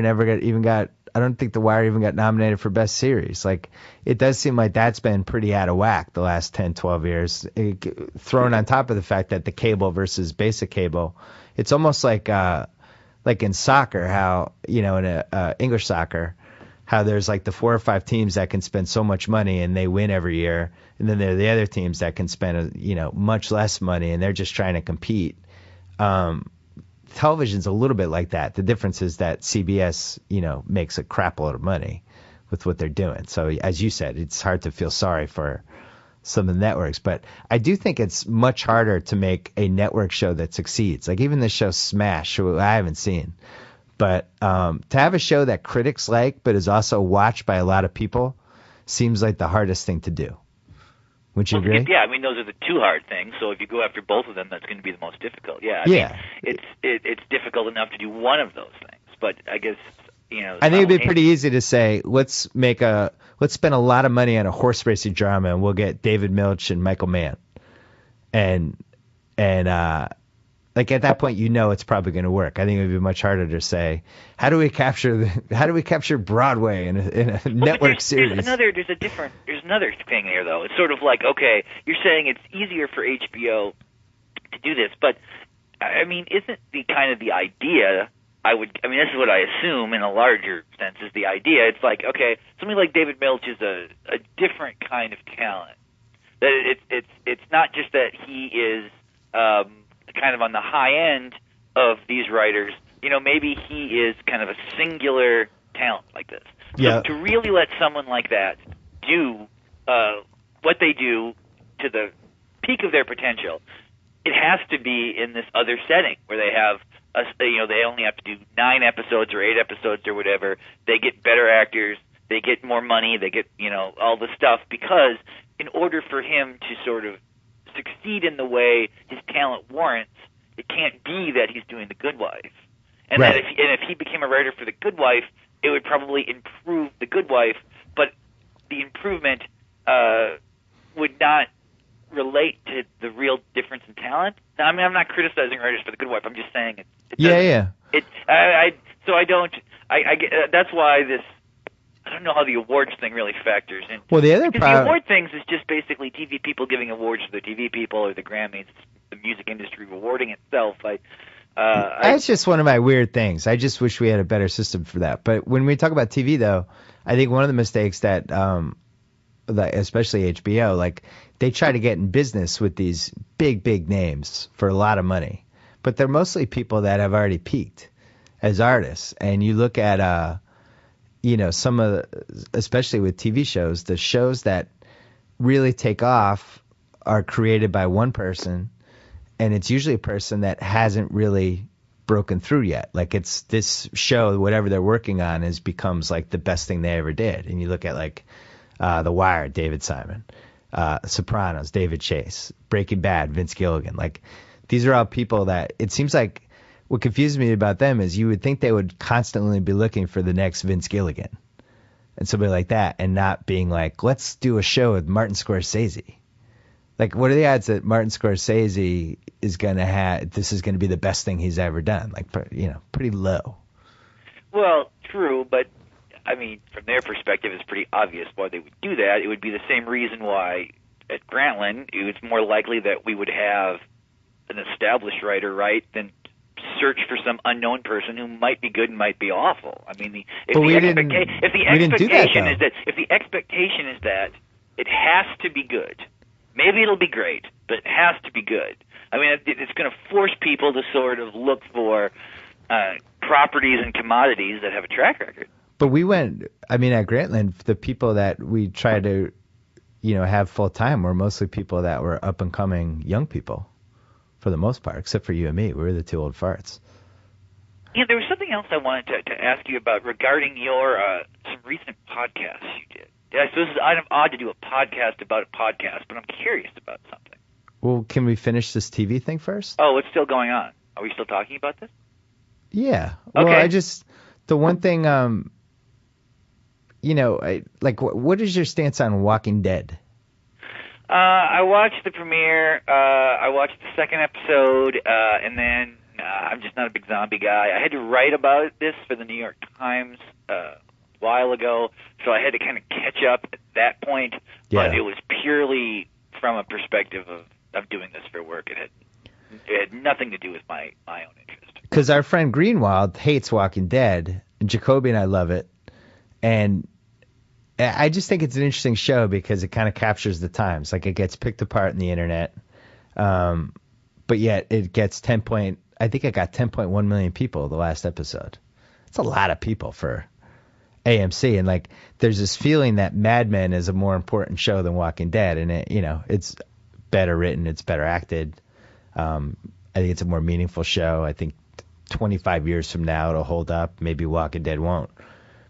I don't think The Wire even got nominated for Best Series. Like it does seem like that's been pretty out of whack the last 10, 12 years. Thrown on top of the fact that the cable versus basic cable. It's almost like in soccer, how, in English soccer, how there's like the 4 or 5 teams that can spend so much money and they win every year. And then there are the other teams that can spend, much less money and they're just trying to compete. Television's a little bit like that. The difference is that CBS, makes a crap load of money with what they're doing. So as you said, it's hard to feel sorry for some of the networks, but I do think it's much harder to make a network show that succeeds. Like even the show Smash, who I haven't seen, but to have a show that critics like but is also watched by a lot of people seems like the hardest thing to do. Would you agree? Yeah, I mean those are the two hard things. So if you go after both of them, that's going to be the most difficult. Yeah, I mean, it's difficult enough to do one of those things, but I guess I think it'd be pretty easy to say let's spend a lot of money on a horse racing drama and we'll get David Milch and Michael Mann, and like at that point it's probably going to work. I think it would be much harder to say how do we capture Broadway in a network series. There's another thing here though. It's sort of like, okay, you're saying it's easier for HBO to do this, but I mean isn't the idea? This is what I assume in a larger sense is the idea. It's like, okay, somebody like David Milch is a different kind of talent. That it's not just that he is kind of on the high end of these writers. Maybe he is kind of a singular talent like this. Yeah. So to really let someone like that do what they do to the peak of their potential, it has to be in this other setting where they have. They only have to do 9 episodes or 8 episodes or whatever. They get better actors. They get more money. They get, all the stuff because in order for him to sort of succeed in the way his talent warrants, it can't be that he's doing The Good Wife. And right. that if he became a writer for The Good Wife, it would probably improve The Good Wife, but the improvement would not relate to the real difference in talent. Now, I mean, I'm not criticizing writers for The Good Wife. I'm just saying it. That's why this. I don't know how the awards thing really factors in. Well, the award things is just basically TV people giving awards to the TV people or the Grammys, the music industry rewarding itself. That's just one of my weird things. I just wish we had a better system for that. But when we talk about TV, though, I think one of the mistakes that especially HBO, like they try to get in business with these big names for a lot of money, but they're mostly people that have already peaked as artists. And you look at some of especially with TV shows, the shows that really take off are created by one person, and it's usually a person that hasn't really broken through yet. Like it's this show, whatever they're working on becomes like the best thing they ever did. And you look at like The Wire, David Simon, Sopranos, David Chase, Breaking Bad, Vince Gilligan. Like these are all people that it seems like what confuses me about them is you would think they would constantly be looking for the next Vince Gilligan and somebody like that, and not being like, let's do a show with Martin Scorsese. Like, what are the odds that Martin Scorsese is going to this is going to be the best thing he's ever done? Like, pretty low. Well, true, but, I mean, from their perspective, it's pretty obvious why they would do that. It would be the same reason why at Grantland, it was more likely that we would have an established writer, right, than search for some unknown person who might be good and might be awful. I mean, if the expectation is that it has to be good, maybe it'll be great, but it has to be good. I mean, it's going to force people to sort of look for properties and commodities that have a track record. But at Grantland, the people that we try to, have full time were mostly people that were up and coming young people, for the most part, except for you and me. We were the two old farts. Yeah, there was something else I wanted to ask you about regarding your some recent podcasts you did. I suppose it's kind of odd to do a podcast about a podcast, but I'm curious about something. Well, can we finish this TV thing first? Oh, it's still going on. Are we still talking about this? Yeah. Okay. Well, the one thing, what is your stance on Walking Dead? I watched the premiere. I watched the second episode, and then I'm just not a big zombie guy. I had to write about this for the New York Times a while ago, so I had to kind of catch up at that point. Yeah. But it was purely from a perspective of doing this for work. It had nothing to do with my own interest. Because our friend Greenwald hates Walking Dead, and Jacoby and I love it, and I just think it's an interesting show because it kind of captures the times. Like it gets picked apart in the internet, but yet it gets I think it got 10.1 million people the last episode. It's a lot of people for AMC, and like there's this feeling that Mad Men is a more important show than Walking Dead, and it's better written, it's better acted. I think it's a more meaningful show. I think 25 years from now it'll hold up. Maybe Walking Dead won't.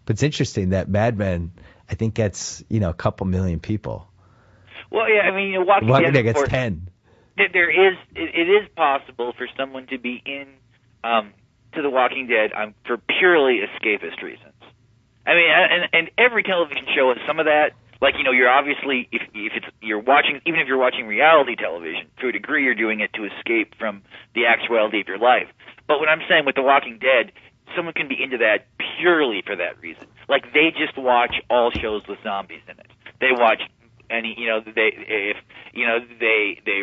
But it's interesting that Mad Men, I think, gets a couple million people. Well, yeah, I mean, Walking Dead gets 10. It is possible for someone to be in to The Walking Dead for purely escapist reasons. I mean, and every television show has some of that. Like, you're obviously even if you're watching reality television, to a degree, you're doing it to escape from the actuality of your life. But what I'm saying with The Walking Dead, someone can be into that purely for that reason. Like they just watch all shows with zombies in it. They watch any, they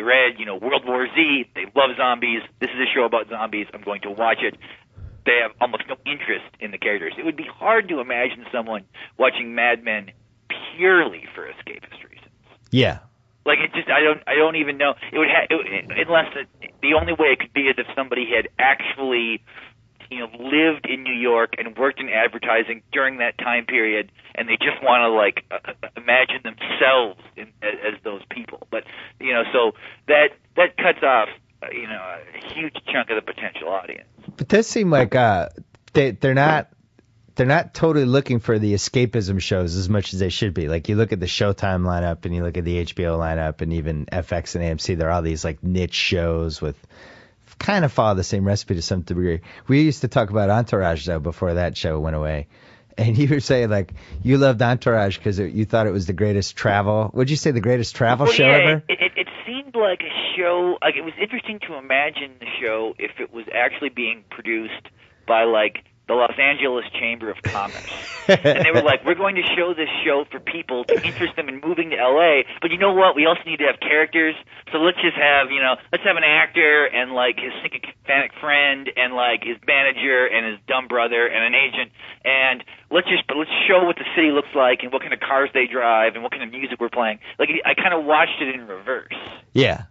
read, World War Z. They love zombies. This is a show about zombies. I'm going to watch it. They have almost no interest in the characters. It would be hard to imagine someone watching Mad Men purely for escapist reasons. Yeah. Like I don't even know. It would unless the only way it could be is if somebody had actually lived in New York and worked in advertising during that time period, and they just want to imagine themselves as those people. But so that cuts off a huge chunk of the potential audience. But it does seem like they're not totally looking for the escapism shows as much as they should be. Like you look at the Showtime lineup and you look at the HBO lineup and even FX and AMC, there are all these like niche shows with kind of follow the same recipe to some degree. We used to talk about Entourage though before that show went away, and you were saying like you loved Entourage because you thought it was the greatest travel. Would you say the greatest travel show ever? It seemed like a show. Like it was interesting to imagine the show if it was actually being produced by like the Los Angeles Chamber of Commerce. And they were like, we're going to show this show for people to interest them in moving to L.A., but you know what? We also need to have characters, so let's just have, let's have an actor and, like, his sycophantic friend and, like, his manager and his dumb brother and an agent, and let's show what the city looks like and what kind of cars they drive and what kind of music we're playing. Like, I kind of watched it in reverse. Yeah.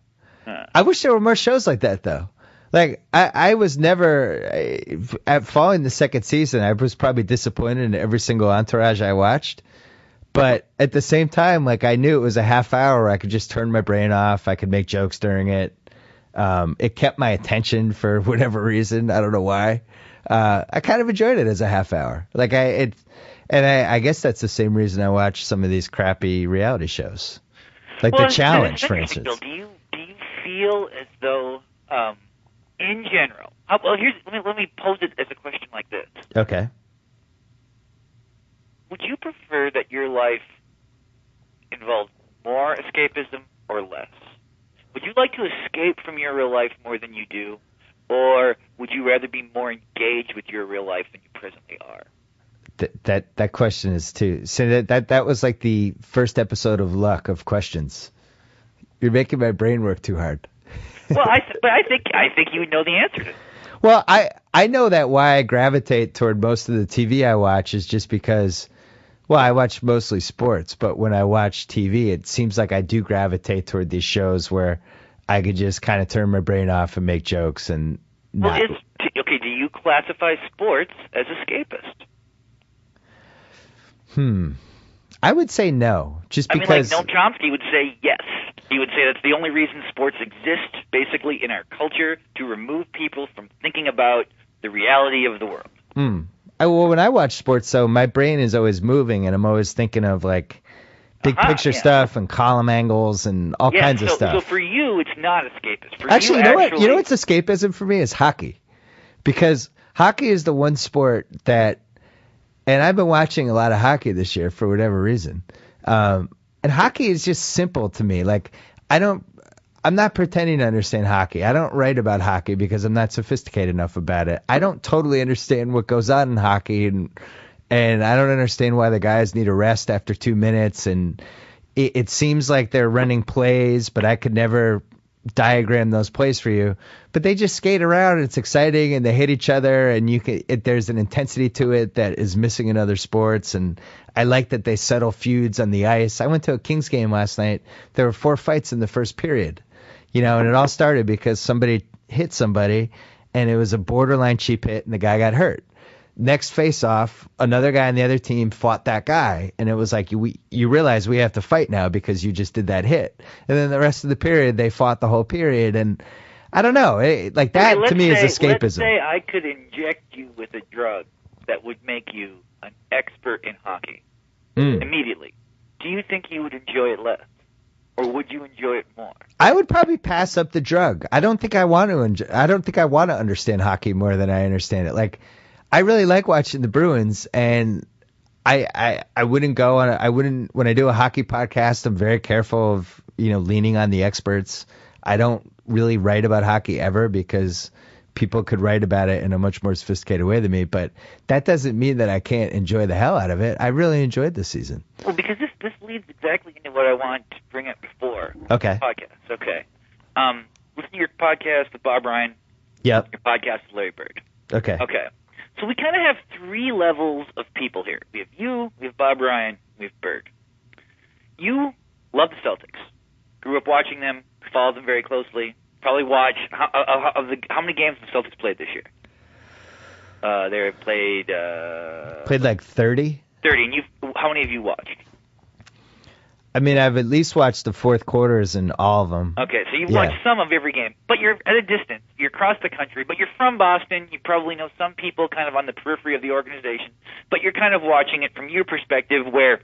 I wish there were more shows like that, though. Like, I was never, at following the second season, I was probably disappointed in every single Entourage I watched. But at the same time, like, I knew it was a half hour where I could just turn my brain off. I could make jokes during it. It kept my attention for whatever reason. I don't know why. I kind of enjoyed it as a half hour. Like, I guess that's the same reason I watch some of these crappy reality shows. Like The Challenge, for instance. Bill, do you feel as though, in general, let me pose it as a question like this. Okay. Would you prefer that your life involved more escapism or less? Would you like to escape from your real life more than you do, or would you rather be more engaged with your real life than you presently are? That question is too. So that was like the first episode of Luck of questions. You're making my brain work too hard. Well, I think you would know the answer to it. Well, I know that why I gravitate toward most of the TV I watch is just because, well, I watch mostly sports, but when I watch TV, it seems like I do gravitate toward these shows where I could just kind of turn my brain off and make jokes and not. Well, okay, do you classify sports as escapist? I would say no, just because. Noam Chomsky would say yes. He would say that's the only reason sports exist, basically, in our culture, to remove people from thinking about the reality of the world. Well, when I watch sports, though, my brain is always moving, and I'm always thinking of, like, big picture stuff and column angles and all kinds of stuff. So for you, it's not escapist. Actually, you know what? You know what's escapism for me is hockey. Because hockey is the one sport that, and I've been watching a lot of hockey this year for whatever reason. And hockey is just simple to me. Like, I'm not pretending to understand hockey. I don't write about hockey because I'm not sophisticated enough about it. I don't totally understand what goes on in hockey, and I don't understand why the guys need a rest after 2 minutes. And it seems like they're running plays, but I could never diagram those plays for you. But they just skate around, and it's exciting, and they hit each other, and there's an intensity to it that is missing in other sports. And I like that they settle feuds on the ice. I went to a Kings game last night. There were 4 fights in the first period, and it all started because somebody hit somebody, and it was a borderline cheap hit, and the guy got hurt. Next face-off, another guy on the other team fought that guy, and it was like, you realize we have to fight now because you just did that hit. And then the rest of the period, they fought the whole period, and I don't know. That to me is escapism. Let's say I could inject you with a drug that would make you an expert in hockey immediately. Do you think you would enjoy it less, or would you enjoy it more? I would probably pass up the drug. I don't think I want to understand hockey more than I understand it. Like, I really like watching the Bruins, and I wouldn't when I do a hockey podcast, I'm very careful of, leaning on the experts. I don't really write about hockey ever because people could write about it in a much more sophisticated way than me, but that doesn't mean that I can't enjoy the hell out of it. I really enjoyed this season. Well, because this leads exactly into what I wanted to bring up before. Okay. Podcast. Okay. Listen to your podcast with Bob Ryan. Yep. Your podcast with Larry Bird. Okay. Okay. So we kind of have 3 levels of people here. We have you, we have Bob Ryan, we have Bird. You love the Celtics. Grew up watching them, followed them very closely. Probably watch how many games the Celtics played this year? They played like 30. 30, and how many have you watched? I mean, I've at least watched the fourth quarters in all of them. Okay, so you've watched some of every game, but you're at a distance. You're across the country, but you're from Boston. You probably know some people kind of on the periphery of the organization, but you're kind of watching it from your perspective where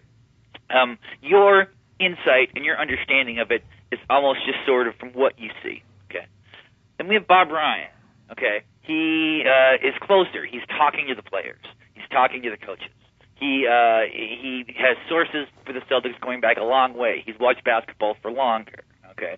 your insight and your understanding of it is almost just sort of from what you see. Okay. Then we have Bob Ryan. Okay. He is closer. He's talking to the players. He's talking to the coaches. He has sources for the Celtics going back a long way. He's watched basketball for longer. Okay.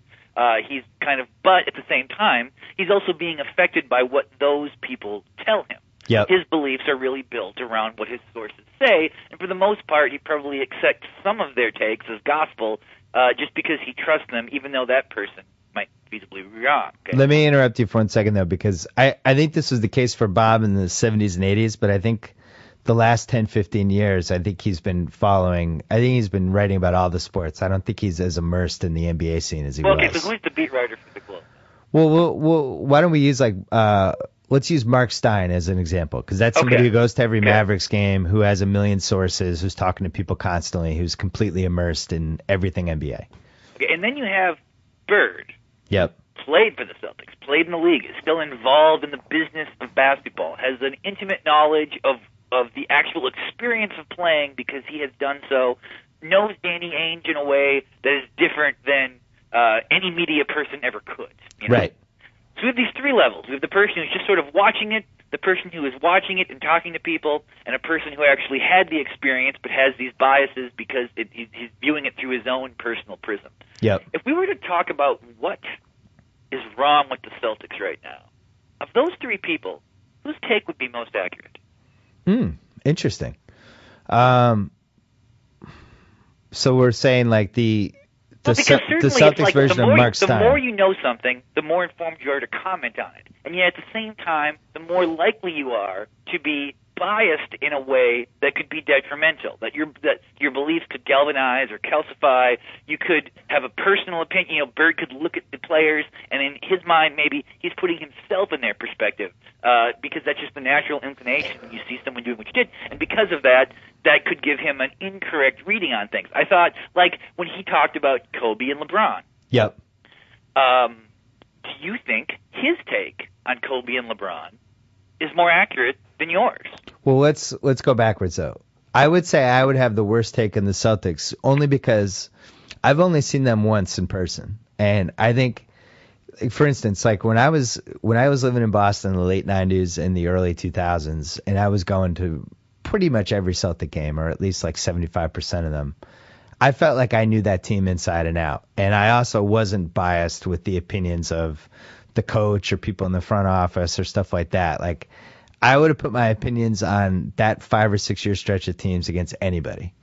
He's kind of, but at the same time, he's also being affected by what those people tell him. Yep. His beliefs are really built around what his sources say, and for the most part, he probably accepts some of their takes as gospel just because he trusts them, even though that person might feasibly be wrong. Okay? Let me interrupt you for 1 second, though, because I think this was the case for Bob in the 70s and 80s, but I think the last 10, 15 years, I think he's been writing about all the sports. I don't think he's as immersed in the NBA scene as he was. Okay, so who's the beat writer for the Globe? Well, why don't we use let's use Mark Stein as an example, because that's somebody who goes to every Mavericks game, who has a million sources, who's talking to people constantly, who's completely immersed in everything NBA. Okay, and then you have Bird. Yep. Played for the Celtics, played in the league, is still involved in the business of basketball, has an intimate knowledge of the actual experience of playing because he has done so, knows Danny Ainge in a way that is different than any media person ever could. You know? Right. So we have these three levels. We have the person who's just sort of watching it, the person who is watching it and talking to people, and a person who actually had the experience but has these biases because he's viewing it through his own personal prism. Yep. If we were to talk about what is wrong with the Celtics right now, of those three people, whose take would be most accurate? Interesting. So we're saying like the Celtics version of Mark Stein. The more you know something, the more informed you are to comment on it. And yet at the same time, the more likely you are to be biased in a way that could be detrimental, that your beliefs could galvanize or calcify. You could have a personal opinion. You know, Bird could look at the players, and in his mind, maybe he's putting himself in their perspective because that's just the natural inclination when you see someone doing what you did. And because of that, that could give him an incorrect reading on things. I thought, like when he talked about Kobe and LeBron. Yep. Do you think his take on Kobe and LeBron is more accurate than yours? Well, let's go backwards though. I would say I would have the worst take on the Celtics only because I've only seen them once in person, and I think, for instance, like when I was living in Boston in the late '90s and the early 2000s, and I was going to pretty much every Celtic game, or at least like 75% of them, I felt like I knew that team inside and out, and I also wasn't biased with the opinions of the coach or people in the front office or stuff like that. Like, I would have put my opinions on that 5 or 6 year stretch of teams against anybody.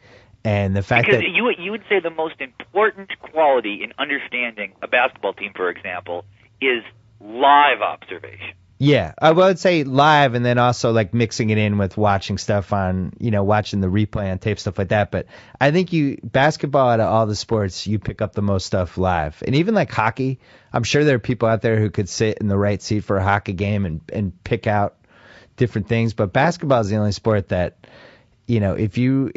And the fact because that you would say the most important quality in understanding a basketball team, for example, is live observation. Yeah, I would say live, and then also like mixing it in with watching stuff on, watching the replay on tape, stuff like that. But I think basketball out of all the sports, you pick up the most stuff live. And even like hockey, I'm sure there are people out there who could sit in the right seat for a hockey game and pick out different things. But basketball is the only sport that, if you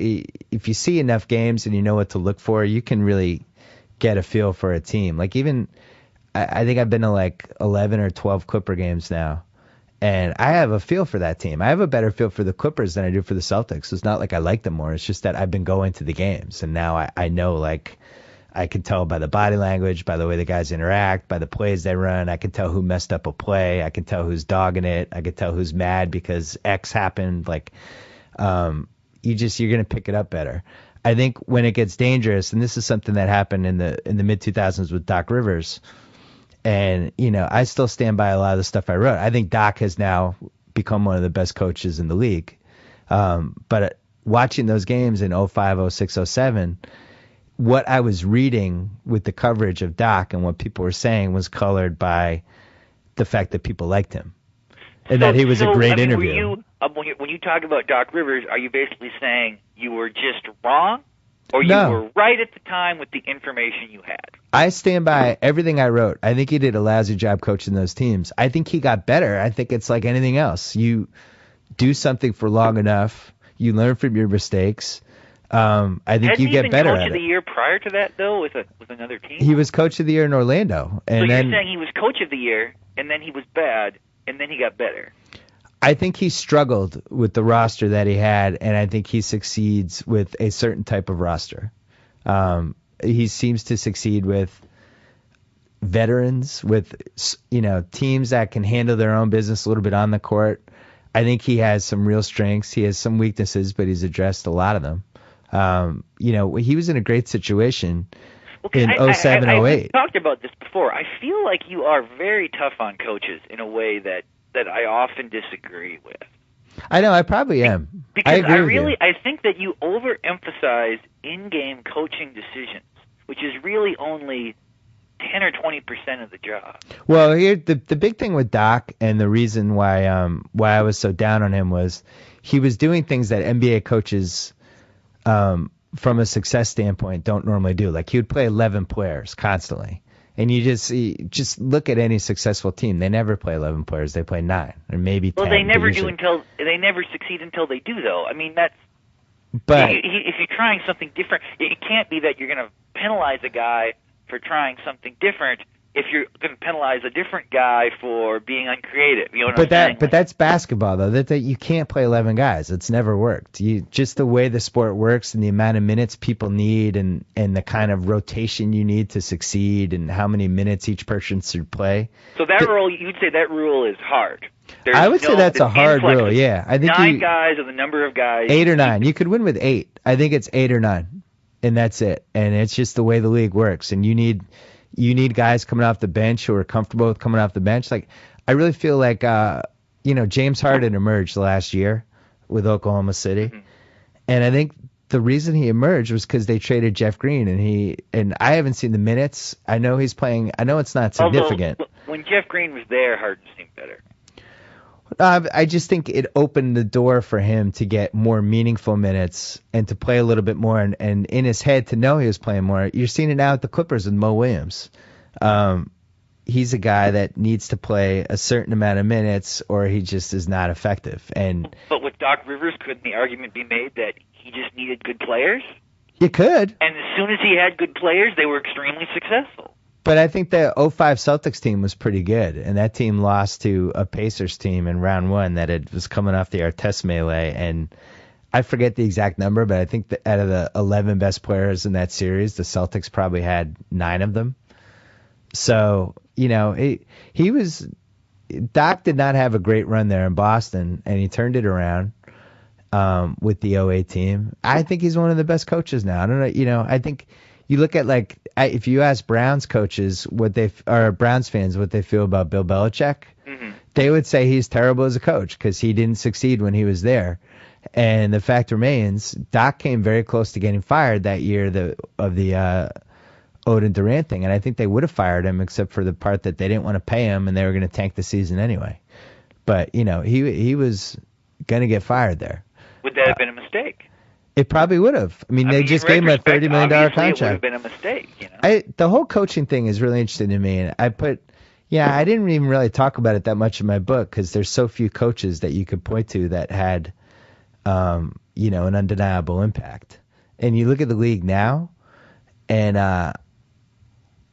see enough games and you know what to look for, you can really get a feel for a team. Like even, I think I've been to like 11 or 12 Clipper games now, and I have a feel for that team. I have a better feel for the Clippers than I do for the Celtics. It's not like I like them more. It's just that I've been going to the games, and now I know, like, I can tell by the body language, by the way the guys interact, by the plays they run. I can tell who messed up a play. I can tell who's dogging it. I can tell who's mad because X happened. Like, you're going to pick it up better. I think when it gets dangerous, and this is something that happened in the mid 2000s with Doc Rivers. And, I still stand by a lot of the stuff I wrote. I think Doc has now become one of the best coaches in the league. But watching those games in 05, 06, 07, what I was reading with the coverage of Doc and what people were saying was colored by the fact that people liked him and that he was a great interviewer. When you talk about Doc Rivers, are you basically saying you were just wrong? Or you No. were right at the time with the information you had? I stand by everything I wrote. I think he did a lousy job coaching those teams. I think he got better. I think it's like anything else. You do something for long enough, you learn from your mistakes. I think you get better at it. Hadn't he been coach of the year prior to that, though, with another team? He was coach of the year in Orlando. And so you're then, saying he was coach of the year, and then he was bad, and then he got better? I think he struggled with the roster that he had, and I think he succeeds with a certain type of roster. He seems to succeed with veterans, with teams that can handle their own business a little bit on the court. I think he has some real strengths. He has some weaknesses, but he's addressed a lot of them. He was in a great situation in 07, 08. I've talked about this before. I feel like you are very tough on coaches in a way that I often disagree with. I know, I probably am. Because I think that you overemphasize in-game coaching decisions, which is really only 10 or 20% of the job. Well, here the big thing with Doc, and the reason why I was so down on him, was he was doing things that NBA coaches from a success standpoint don't normally do. Like, he would play 11 players constantly. And you just look at any successful team. They never play 11 players. They play 9 or maybe 10. Well, they never do they never succeed until they do, though. I mean, that's. But if you're trying something different, it can't be that you're going to penalize a guy for trying something different if you're going to penalize a different guy for being uncreative. You know what I'm saying? But that's basketball, though. That you can't play 11 guys. It's never worked. Just the way the sport works and the amount of minutes people need and the kind of rotation you need to succeed and how many minutes each person should play. So rule, you'd say that rule is hard. I would say that's a hard rule, yeah. I think 9 guys are the number of guys. 8 or 9. You could win with 8. I think it's 8 or 9, and that's it. And it's just the way the league works. And you need guys coming off the bench who are comfortable with coming off the bench. Like, I really feel like, James Harden emerged last year with Oklahoma City. Mm-hmm. And I think the reason he emerged was because they traded Jeff Green, and I haven't seen the minutes. I know he's playing. I know it's not significant. Although, when Jeff Green was there, Harden seemed better. I just think it opened the door for him to get more meaningful minutes and to play a little bit more and in his head to know he was playing more. You're seeing it now at the Clippers with Mo Williams. He's a guy that needs to play a certain amount of minutes or he just is not effective. But with Doc Rivers, couldn't the argument be made that he just needed good players? You could. And as soon as he had good players, they were extremely successful. But I think the 05 Celtics team was pretty good, and that team lost to a Pacers team in round 1 that was coming off the Artest melee, and I forget the exact number, but I think that out of the 11 best players in that series, the Celtics probably had 9 of them. So, Doc did not have a great run there in Boston, and he turned it around with the 08 team. I think he's one of the best coaches now. I don't know, I think you look at if you ask Browns coaches Browns fans what they feel about Bill Belichick, mm-hmm. they would say he's terrible as a coach because he didn't succeed when he was there. And the fact remains, Doc came very close to getting fired that year of the Odin Durant thing, and I think they would have fired him except for the part that they didn't want to pay him and they were going to tank the season anyway. But he was going to get fired there. Would that have been a mistake? It probably would have. I mean, they just gave him a $30 million contract. It would have been a mistake. The whole coaching thing is really interesting to me, and I didn't even really talk about it that much in my book because there's so few coaches that you could point to that had, an undeniable impact. And you look at the league now, and I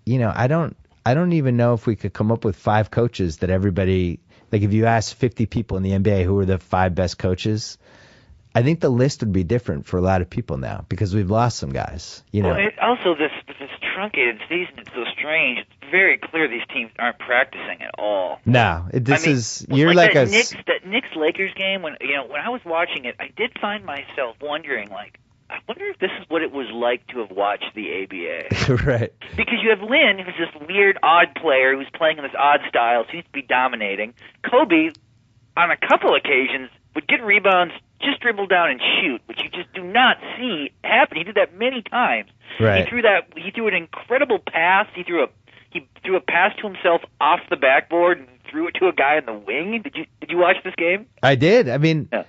don't even know if we could come up with 5 coaches that everybody, like if you ask 50 people in the NBA who are the 5 best coaches, I think the list would be different for a lot of people now because we've lost some guys. Well, also this truncated season is so strange. It's very clear these teams aren't practicing at all. No, you're like that Knicks Lakers game when I was watching it, I did find myself wondering I wonder if this is what it was like to have watched the ABA. Right. Because you have Lin, who's this weird, odd player who's playing in this odd style, seems to be dominating. Kobe, on a couple occasions, would get rebounds, just dribble down and shoot, which you just do not see happen. He did that many times. Right. He threw an incredible pass. He threw a pass to himself off the backboard and threw it to a guy in the wing. Did you watch this game? I did. I mean, yeah.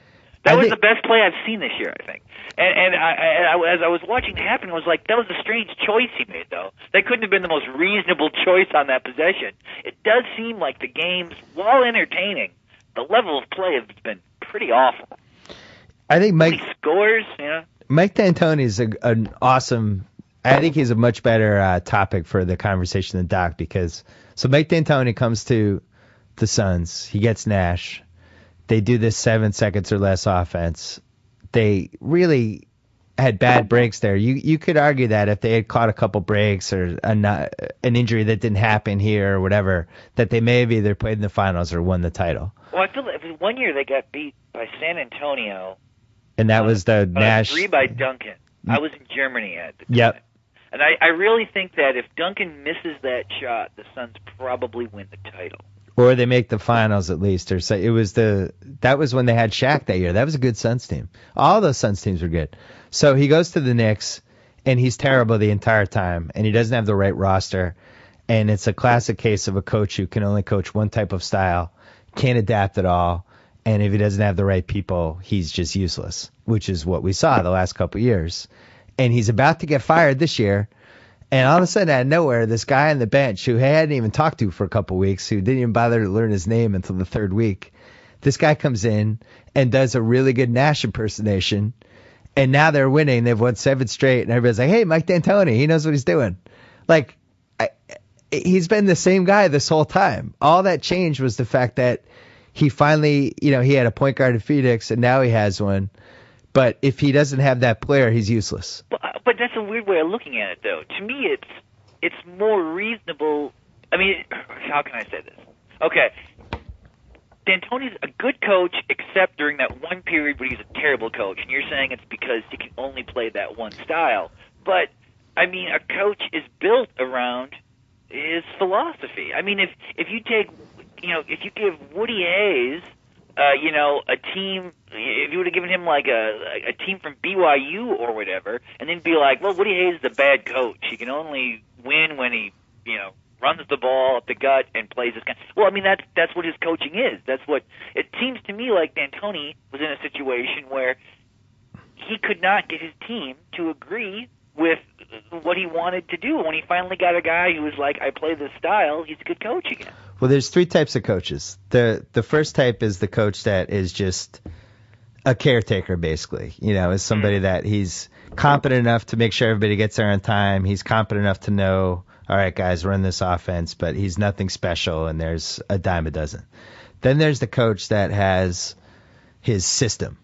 That was the best play I've seen this year, I think. And as I was watching it happen, I was like, that was a strange choice he made, though. That couldn't have been the most reasonable choice on that possession. It does seem like the games, while entertaining, the level of play has been pretty awful. I think Mike scores. Mike D'Antoni is an awesome. I think he's a much better topic for the conversation than Doc because Mike D'Antoni comes to the Suns. He gets Nash. They do this 7 seconds or less offense. They really had bad breaks there. You could argue that if they had caught a couple breaks or an injury that didn't happen here or whatever, that they may have either played in the finals or won the title. Well, I feel like 1 year they got beat by San Antonio. And that was the Nash 3 by Duncan. I was in Germany at the time. Yep. And I really think that if Duncan misses that shot, the Suns probably win the title. Or they make the finals at least, or say that was when they had Shaq that year. That was a good Suns team. All those Suns teams were good. So he goes to the Knicks, and he's terrible the entire time, and he doesn't have the right roster, and it's a classic case of a coach who can only coach one type of style, can't adapt at all, and if he doesn't have the right people, he's just useless, which is what we saw the last couple of years. And he's about to get fired this year, And all of a sudden, out of nowhere, this guy on the bench who he hadn't even talked to for a couple weeks, who didn't even bother to learn his name until the third week, this guy comes in and does a really good Nash impersonation. And now they're winning. They've won 7 straight. And everybody's like, hey, Mike D'Antoni, he knows what he's doing. Like, he's been the same guy this whole time. All that changed was the fact that he finally, he had a point guard in Phoenix, and now he has one. But if he doesn't have that player, he's useless. But that's a weird way of looking at it, though. To me, it's more reasonable. I mean, how can I say this? Okay, D'Antoni's a good coach, except during that one period where he's a terrible coach. And you're saying it's because he can only play that one style. But, I mean, a coach is built around his philosophy. I mean, if you take, if you give Woody Hayes, a team, if you would have given him like a team from BYU or whatever, and then be like, well, Woody Hayes is a bad coach. He can only win when he, runs the ball up the gut and plays this kind. Well, I mean, that's what his coaching is. That's what it seems to me like. D'Antoni was in a situation where he could not get his team to agree with what he wanted to do. When he finally got a guy who was like, I play this style, he's a good coach again. Well, there's 3 types of coaches. The first type is the coach that is just a caretaker, basically. Is somebody that he's competent enough to make sure everybody gets there on time. He's competent enough to know, all right, guys, run this offense, but he's nothing special, and there's a dime a dozen. Then there's the coach that has his system.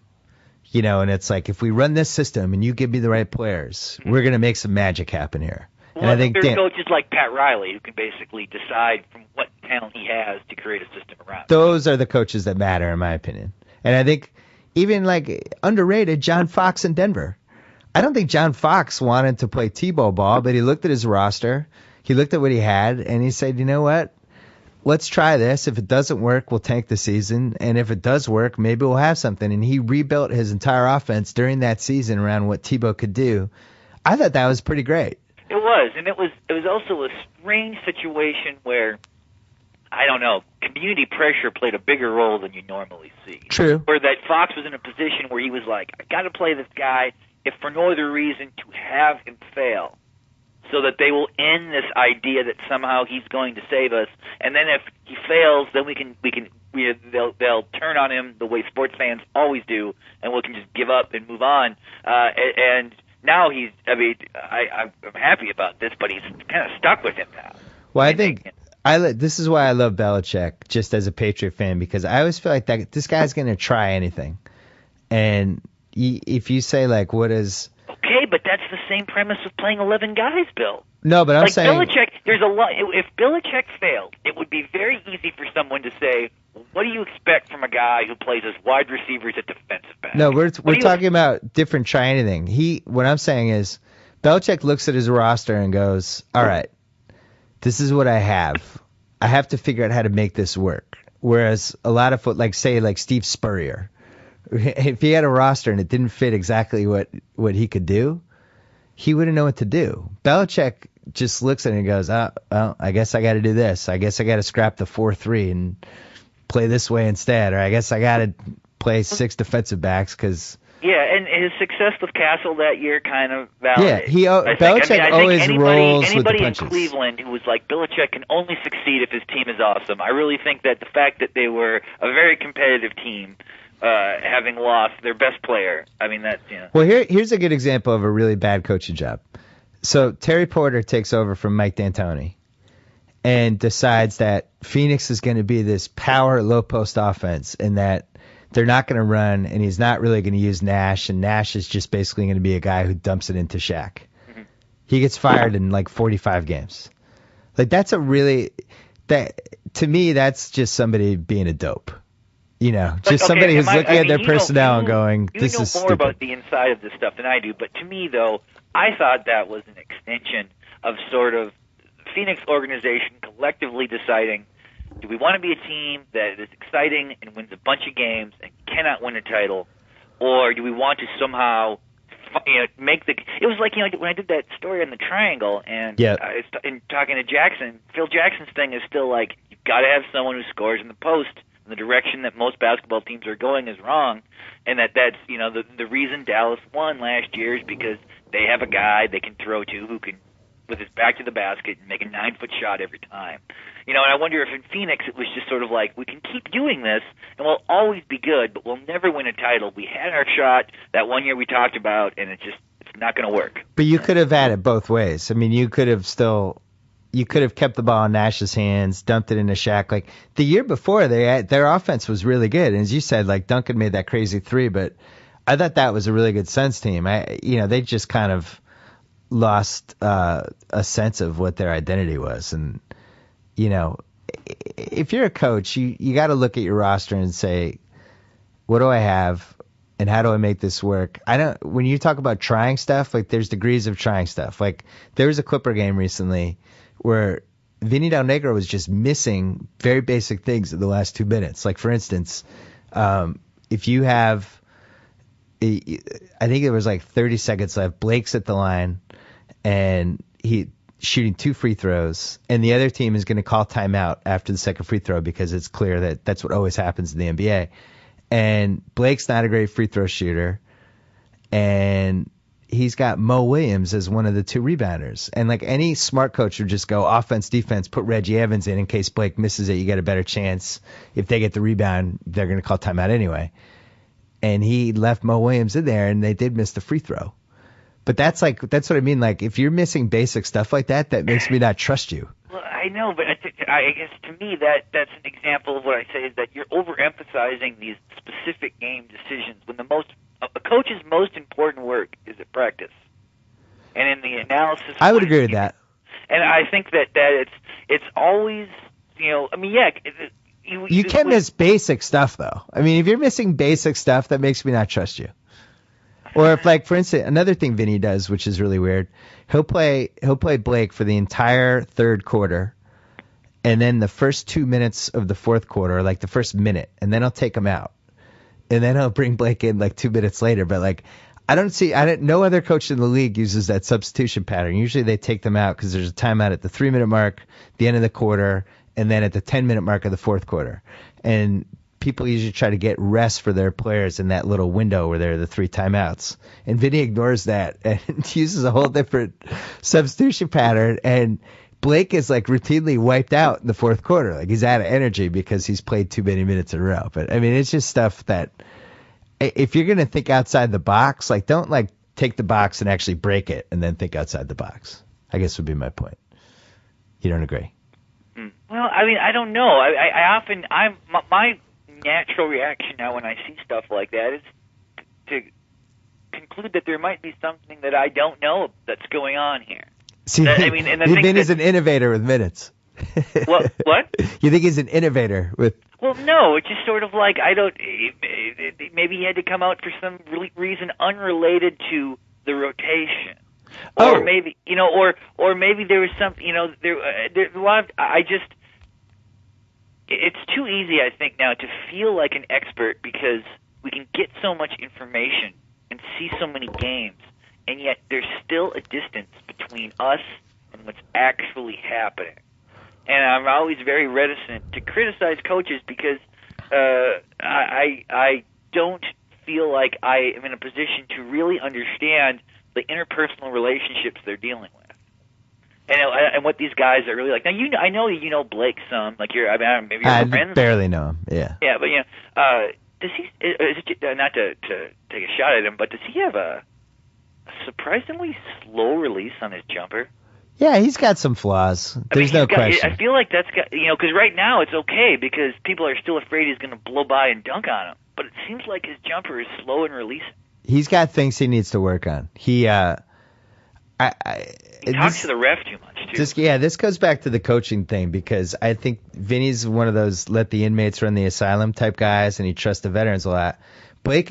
And it's like, if we run this system and you give me the right players, we're going to make some magic happen here. Well, and I think there's coaches like Pat Riley who can basically decide from what talent he has to create a system around. Those are the coaches that matter, in my opinion. And I think even like underrated John Fox in Denver. I don't think John Fox wanted to play Tebow ball, but he looked at his roster, he looked at what he had, and he said, you know what? Let's try this. If it doesn't work, we'll tank the season. And if it does work, maybe we'll have something. And he rebuilt his entire offense during that season around what Tebow could do. I thought that was pretty great. It was, and it was also a strange situation where, I don't know, community pressure played a bigger role than you normally see. True. Where that Fox was in a position where he was like, I got to play this guy, if for no other reason, to have him fail, so that they will end this idea that somehow he's going to save us. And then if he fails, then they'll turn on him the way sports fans always do, and we can just give up and move on. And now I'm happy about this, but he's kind of stuck with him now. Well, I think this is why I love Belichick, just as a Patriot fan, because I always feel like that this guy's going to try anything. And if you say, like, what is... Okay, but that's the same premise of playing 11 guys, Bill. No, but I'm saying... Belichick, there's a lot... If Belichick failed, it would be very easy for someone to say, what do you expect from a guy who plays as wide receivers at defensive back? No, we're talking about different try anything. What I'm saying is, Belichick looks at his roster and goes, all right, this is what I have. I have to figure out how to make this work. Whereas a lot of like Steve Spurrier, if he had a roster and it didn't fit exactly what he could do, he wouldn't know what to do. Belichick just looks at it and goes, well, I guess I got to do this. I guess I got to scrap the 4-3 and play this way instead. Or I guess I got to play 6 defensive backs because... Yeah, and his success with Castle that year kind of validated. Yeah, Belichick always rolls with the punches. Anybody in Cleveland who was like, Belichick can only succeed if his team is awesome. I really think that the fact that they were a very competitive team, having lost their best player, I mean, that's, Well, here's a good example of a really bad coaching job. So Terry Porter takes over from Mike D'Antoni and decides that Phoenix is going to be this power low-post offense and that they're not going to run, and he's not really going to use Nash, and Nash is just basically going to be a guy who dumps it into Shaq. Mm-hmm. He gets fired in like 45 games. Like to me, that's just somebody being a dope. Just somebody who's looking at their personnel and going, this is stupid. You know more about the inside of this stuff than I do, but to me, though, I thought that was an extension of sort of Phoenix organization collectively deciding, do we want to be a team that is exciting and wins a bunch of games and cannot win a title, or do we want to somehow make the... It was like, when I did that story on the triangle and in talking to Jackson, Phil Jackson's thing is still like, you've got to have someone who scores in the post. And the direction that most basketball teams are going is wrong, and that's the reason Dallas won last year is because they have a guy they can throw to who can with his back to the basket and make a 9-foot shot every time. And I wonder if in Phoenix it was just sort of like, we can keep doing this and we'll always be good, but we'll never win a title. We had our shot that one year we talked about, and it's not going to work. But you could have had it both ways. I mean, you could have kept the ball in Nash's hands, dumped it into Shaq. Like the year before, their offense was really good, and as you said, like Duncan made that crazy three, but I thought that was a really good Suns team. They just kind of lost a sense of what their identity was, and if you're a coach, you got to look at your roster and say, what do I have, and how do I make this work? When you talk about trying stuff, like there's degrees of trying stuff. Like there was a Clipper game recently where Vinny Del Negro was just missing very basic things in the last 2 minutes. Like for instance, if you have, I think it was like 30 seconds left, Blake's at the line and he shooting 2 free throws, and the other team is going to call timeout after the second free throw because it's clear that that's what always happens in the NBA. And Blake's not a great free throw shooter, and he's got Mo Williams as one of the 2 rebounders. And like any smart coach would just go offense, defense, put Reggie Evans in case Blake misses it. You get a better chance. If they get the rebound, they're going to call timeout anyway. And he left Mo Williams in there, and they did miss the free throw. But that's what I mean. Like if you're missing basic stuff like that, that makes me not trust you. Well, I know, but I guess to me that's an example of what I say is that you're overemphasizing these specific game decisions when a coach's most important work is at practice, and in the analysis. I would agree with that. And I think that it's always You can't miss basic stuff though. I mean, if you're missing basic stuff, that makes me not trust you. Or if, like, for instance, another thing Vinny does, which is really weird, he'll play Blake for the entire third quarter, and then the first 2 minutes of the fourth quarter, like the first minute, and then he'll take him out, and then he'll bring Blake in like 2 minutes later. But like, no other coach in the league uses that substitution pattern. Usually they take them out because there's a timeout at the 3-minute mark, the end of the quarter, and then at the 10-minute mark of the fourth quarter, and people usually try to get rest for their players in that little window where there are the 3 timeouts. And Vinny ignores that and uses a whole different substitution pattern. And Blake is like routinely wiped out in the fourth quarter. Like he's out of energy because he's played too many minutes in a row. But I mean, it's just stuff that if you're going to think outside the box, like don't like take the box and actually break it and then think outside the box, I guess would be my point. You don't agree? Well, I mean, I don't know. My natural reaction now when I see stuff like that is to conclude that there might be something that I don't know that's going on here. See, Vin is an innovator with minutes. What? You think he's an innovator with? Well, no. It's just sort of like maybe he had to come out for some reason unrelated to the rotation. Or maybe or maybe there was something there's a lot of it's too easy, I think, now to feel like an expert because we can get so much information and see so many games, and yet there's still a distance between us and what's actually happening. And I'm always very reticent to criticize coaches because I don't feel like I am in a position to really understand the interpersonal relationships they're dealing with. And what these guys are really like. Now, I know you know Blake some. Like maybe you're friends. I barely know him. Yeah. Yeah, but does he? Not to take a shot at him, but does he have a surprisingly slow release on his jumper? Yeah, he's got some flaws. There's no question. I feel like that's got because right now it's okay because people are still afraid he's going to blow by and dunk on him. But it seems like his jumper is slow in releasing. He's got things he needs to work on. He talks to the ref too much, too. This goes back to the coaching thing because I think Vinny's one of those let the inmates run the asylum type guys, and he trusts the veterans a lot. Blake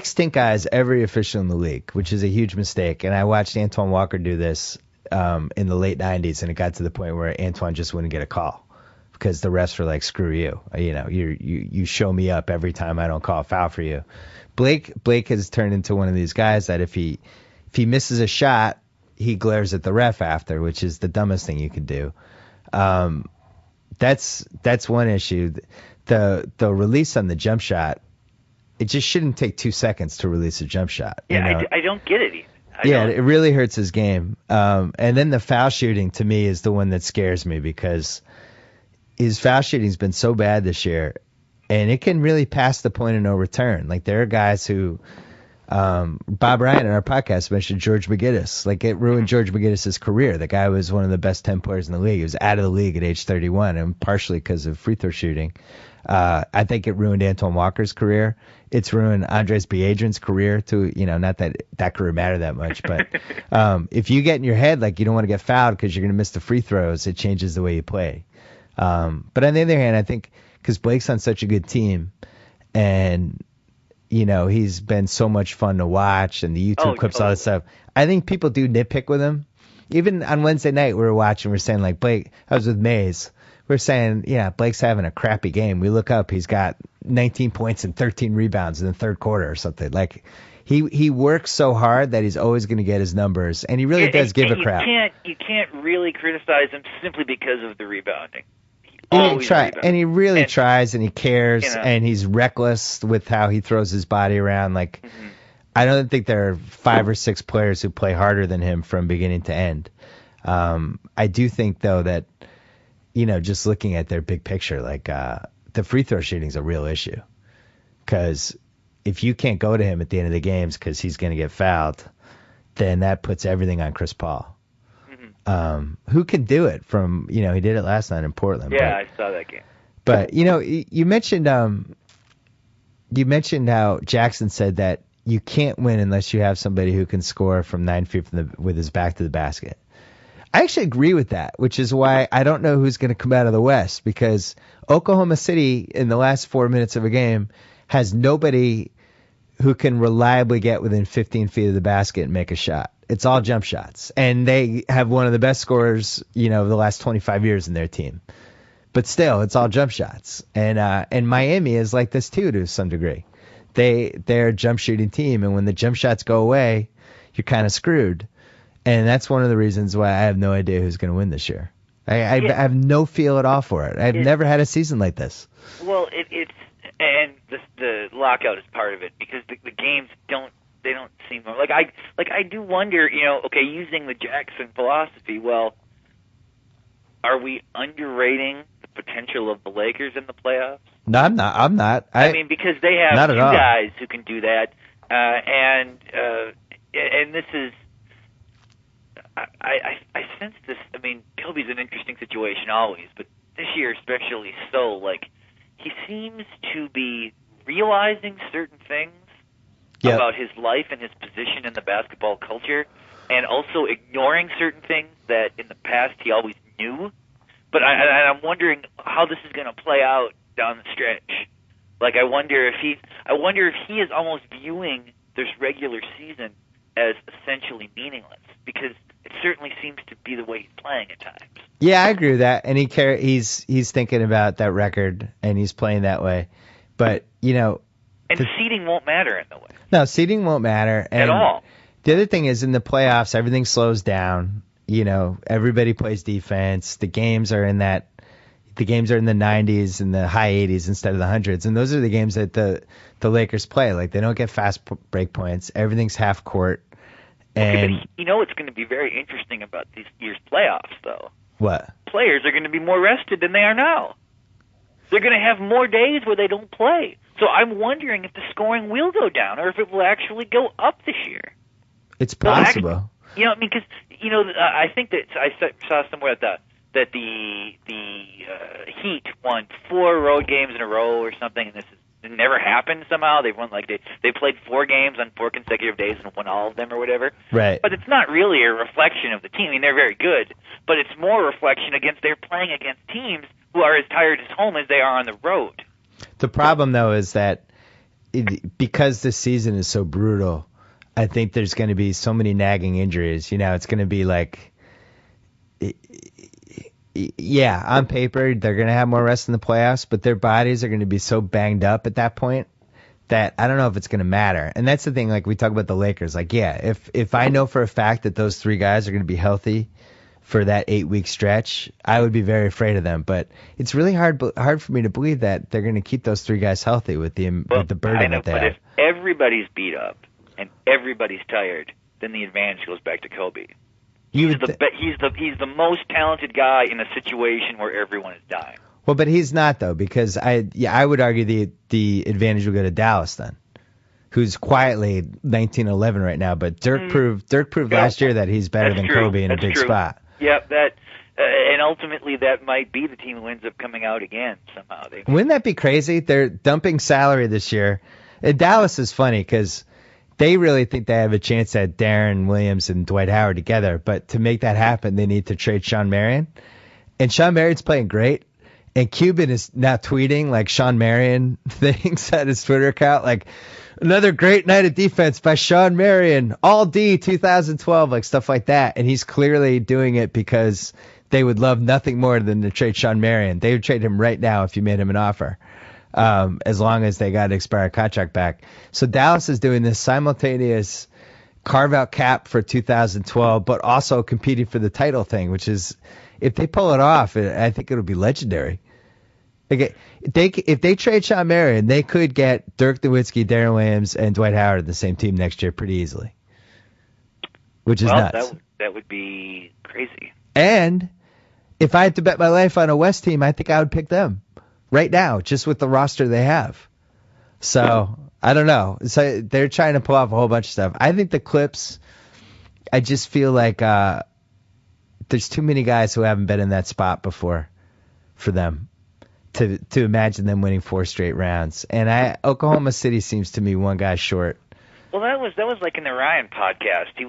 stink eyes every official in the league, which is a huge mistake. And I watched Antoine Walker do this in the late 90s, and it got to the point where Antoine just wouldn't get a call because the refs were like, screw you. You show me up every time I don't call a foul for you. Blake has turned into one of these guys that if he misses a shot, he glares at the ref after, which is the dumbest thing you can do. That's one issue. The release on the jump shot, it just shouldn't take 2 seconds to release a jump shot. Yeah, I don't get it either. It really hurts his game. And then the foul shooting to me is the one that scares me because his foul shooting's been so bad this year, and it can really pass the point of no return. Like there are guys who, Bob Ryan in our podcast mentioned George McGinnis. Like it ruined George McGinnis' career. The guy was one of the best 10 players in the league. He was out of the league at age 31, and partially because of free throw shooting. I think it ruined Antoine Walker's career. It's ruined Andres Biedron's career too. Not that career mattered that much, but if you get in your head like you don't want to get fouled because you're going to miss the free throws, it changes the way you play. But on the other hand, I think because Blake's on such a good team, and he's been so much fun to watch, and the YouTube clips, all that stuff. I think people do nitpick with him. Even on Wednesday night, we were watching. We're saying like Blake. I was with Mays. We're saying, Blake's having a crappy game. We look up, he's got 19 points and 13 rebounds in the third quarter or something. Like he works so hard that he's always going to get his numbers, and he really does give a crap. You can't really criticize him simply because of the rebounding. He really tries, and he cares, and he's reckless with how he throws his body around. Like I don't think there are 5 or 6 players who play harder than him from beginning to end. I do think though that just looking at their big picture, like the free throw shooting is a real issue. Because if you can't go to him at the end of the games because he's going to get fouled, then that puts everything on Chris Paul. Who can do it from, he did it last night in Portland. Yeah, I saw that game. But, you mentioned how Jackson said that you can't win unless you have somebody who can score from 9 feet with his back to the basket. I actually agree with that, which is why I don't know who's going to come out of the West, because Oklahoma City in the last 4 minutes of a game has nobody who can reliably get within 15 feet of the basket and make a shot. It's all jump shots. And they have one of the best scorers, of the last 25 years in their team. But still, it's all jump shots. And Miami is like this too, to some degree. They're a jump shooting team, and when the jump shots go away, you're kind of screwed. And that's one of the reasons why I have no idea who's going to win this year. I have no feel at all for it. I've never had a season like this. Well, and the lockout is part of it, because the games don't seem like I do wonder, using the Jackson philosophy. Well, are we underrating the potential of the Lakers in the playoffs? No, I'm not. I mean, because they have two guys who can do that, and this is. I sense this. I mean, Kobe's an interesting situation always, but this year especially so. Like, he seems to be realizing certain things about his life and his position in the basketball culture, and also ignoring certain things that in the past he always knew. But I'm wondering how this is going to play out down the stretch. Like, I wonder if he is almost viewing this regular season as essentially meaningless, because it certainly seems to be the way he's playing at times. Yeah, I agree with that, and he's thinking about that record, and he's playing that way. But and seeding won't matter in the way. No, seeding won't matter at all. The other thing is, in the playoffs, everything slows down. Everybody plays defense. The games are in the 90s and the high 80s instead of the hundreds, and those are the games that the Lakers play. Like, they don't get fast break points. Everything's half court. And it's going to be very interesting about this year's playoffs, though. What? Players are going to be more rested than they are now. They're going to have more days where they don't play. So I'm wondering if the scoring will go down or if it will actually go up this year. It's possible. Because I think that I saw somewhere that the Heat won 4 road games in a row or something, and it never happened somehow. They won they played 4 games on 4 consecutive days and won all of them or whatever. Right. But it's not really a reflection of the team. I mean, they're very good, but it's more a reflection they're playing against teams who are as tired at home as they are on the road. The problem, though, is that because this season is so brutal, I think there's going to be so many nagging injuries. It's going to be like, on paper, they're going to have more rest in the playoffs, but their bodies are going to be so banged up at that point that I don't know if it's going to matter. And that's the thing, like we talk about the Lakers. Like, if I know for a fact that those 3 guys are going to be healthy for that 8-week stretch, I would be very afraid of them. But it's really hard for me to believe that they're going to keep those 3 guys healthy with the burden that they have. But if everybody's beat up and everybody's tired, then the advantage goes back to Kobe. You He's would he's the most talented guy in a situation where everyone is dying. Well, but he's not though, because I would argue the advantage will go to Dallas then, who's quietly 19-11 right now. But Dirk proved last year that he's better than Kobe in a big spot. Yep, that and ultimately that might be the team who ends up coming out again somehow. Wouldn't that be crazy? They're dumping salary this year. And Dallas is funny because they really think they have a chance at Darren Williams and Dwight Howard together. But to make that happen, they need to trade Shawn Marion. And Shawn Marion's playing great. And Cuban is now tweeting like Shawn Marion things at his Twitter account, like another great night of defense by Shawn Marion, all D 2012, like stuff like that. And he's clearly doing it because they would love nothing more than to trade Shawn Marion. They would trade him right now if you made him an offer, as long as they got an expired contract back. So Dallas is doing this simultaneous carve-out cap for 2012, but also competing for the title thing, which is, if they pull it off, I think it'll be legendary. Like, if they trade Shawn Marion, they could get Dirk Nowitzki, Darren Williams, and Dwight Howard in the same team next year pretty easily, which is nuts. That would be crazy. And if I had to bet my life on a West team, I think I would pick them right now, just with the roster they have. So I don't know. So they're trying to pull off a whole bunch of stuff. I think the Clips, I just feel like there's too many guys who haven't been in that spot before for them to imagine them winning 4 straight rounds. And Oklahoma City seems to me one guy short. Well, that was like in the Ryan podcast. He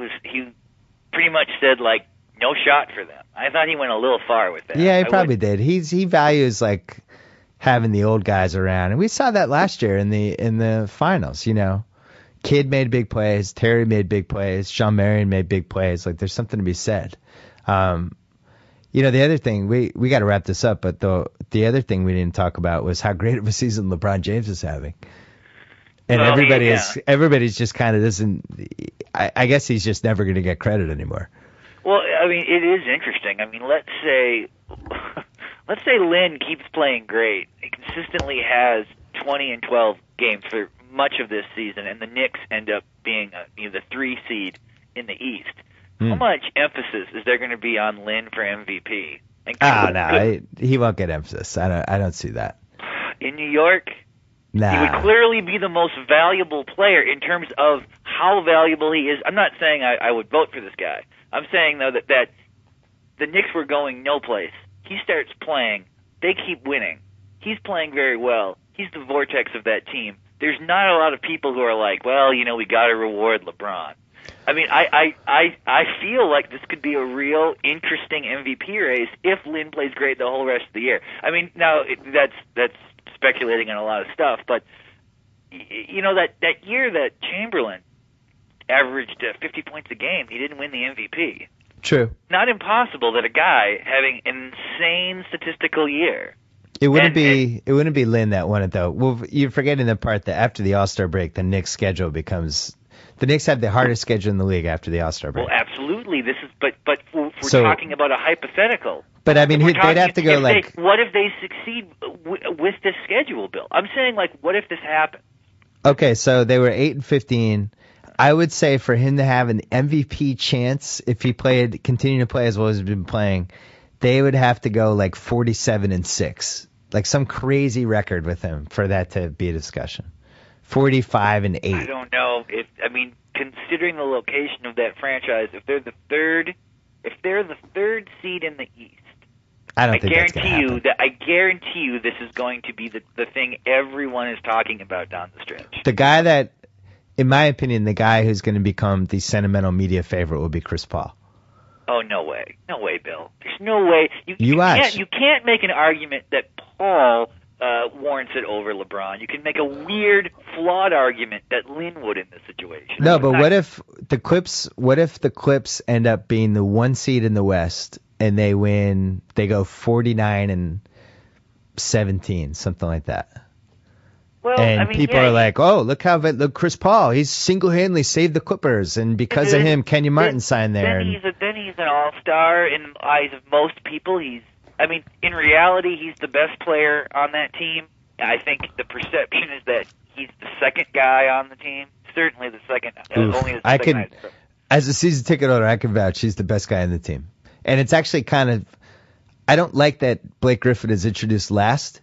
pretty much said like no shot for them. I thought he went a little far with that. Yeah, he probably did. He values like having the old guys around, and we saw that last year in the finals. You know, Kidd made big plays, Terry made big plays, Shawn Marion made big plays. Like there's something to be said. You know, the other thing, we got to wrap this up, but the other thing we didn't talk about was how great of a season LeBron James is having. And everybody's just kind of doesn't. I guess he's just never going to get credit anymore. Well, I mean, it is interesting. I mean, let's say Lin keeps playing great. He consistently has 20 and 12 games for much of this season, and the Knicks end up being the 3 seed in the East. How much emphasis is there going to be on Lin for MVP? He won't get emphasis. I don't see that. In New York, he would clearly be the most valuable player in terms of how valuable he is. I'm not saying I would vote for this guy. I'm saying, though, that the Knicks were going no place. He starts playing. They keep winning. He's playing very well. He's the vortex of that team. There's not a lot of people who are like, well, we got to reward LeBron. I mean, I feel like this could be a real interesting MVP race if Lin plays great the whole rest of the year. I mean, now that's speculating on a lot of stuff, but that year that Chamberlain averaged 50 points a game, he didn't win the MVP. True. Not impossible that a guy having an insane statistical year. It wouldn't be Lin that won it though. Well, you're forgetting the part that after the All-Star break, the Knicks schedule becomes. The Knicks have the hardest schedule in the league after the All-Star break. Well, absolutely. This is, but we're talking about a hypothetical. But I mean, they'd have to go what if they succeed with this schedule, Bill? I'm saying, what if this happens? Okay, so they were 8-15. I would say for him to have an MVP chance, if he continued to play as well as he's been playing, they would have to go 47-6, like some crazy record with him for that to be a discussion. 45-8. I don't know considering the location of that franchise, if they're the third seed in the East, I guarantee you this is going to be the thing everyone is talking about down the stretch. The guy that, in my opinion, the guy who's going to become the sentimental media favorite will be Chris Paul. Oh, no way, Bill. There's no way. You can't make an argument that Paul warrants it over LeBron. You can make a weird, flawed argument that Lin would in this situation. No, but what if the Clips end up being the 1 seed in the West and they go 49-17, something like that. Well, people are like, oh, look Chris Paul, he's single-handedly saved the Clippers, and because of him, Kenyon Martin signed there. Then he's an all-star in the eyes of most people. In reality, he's the best player on that team. I think the perception is that he's the second guy on the team. Certainly the second. Only the second. As a season ticket holder, I can vouch he's the best guy in the team. And it's actually kind of, I don't like that Blake Griffin is introduced last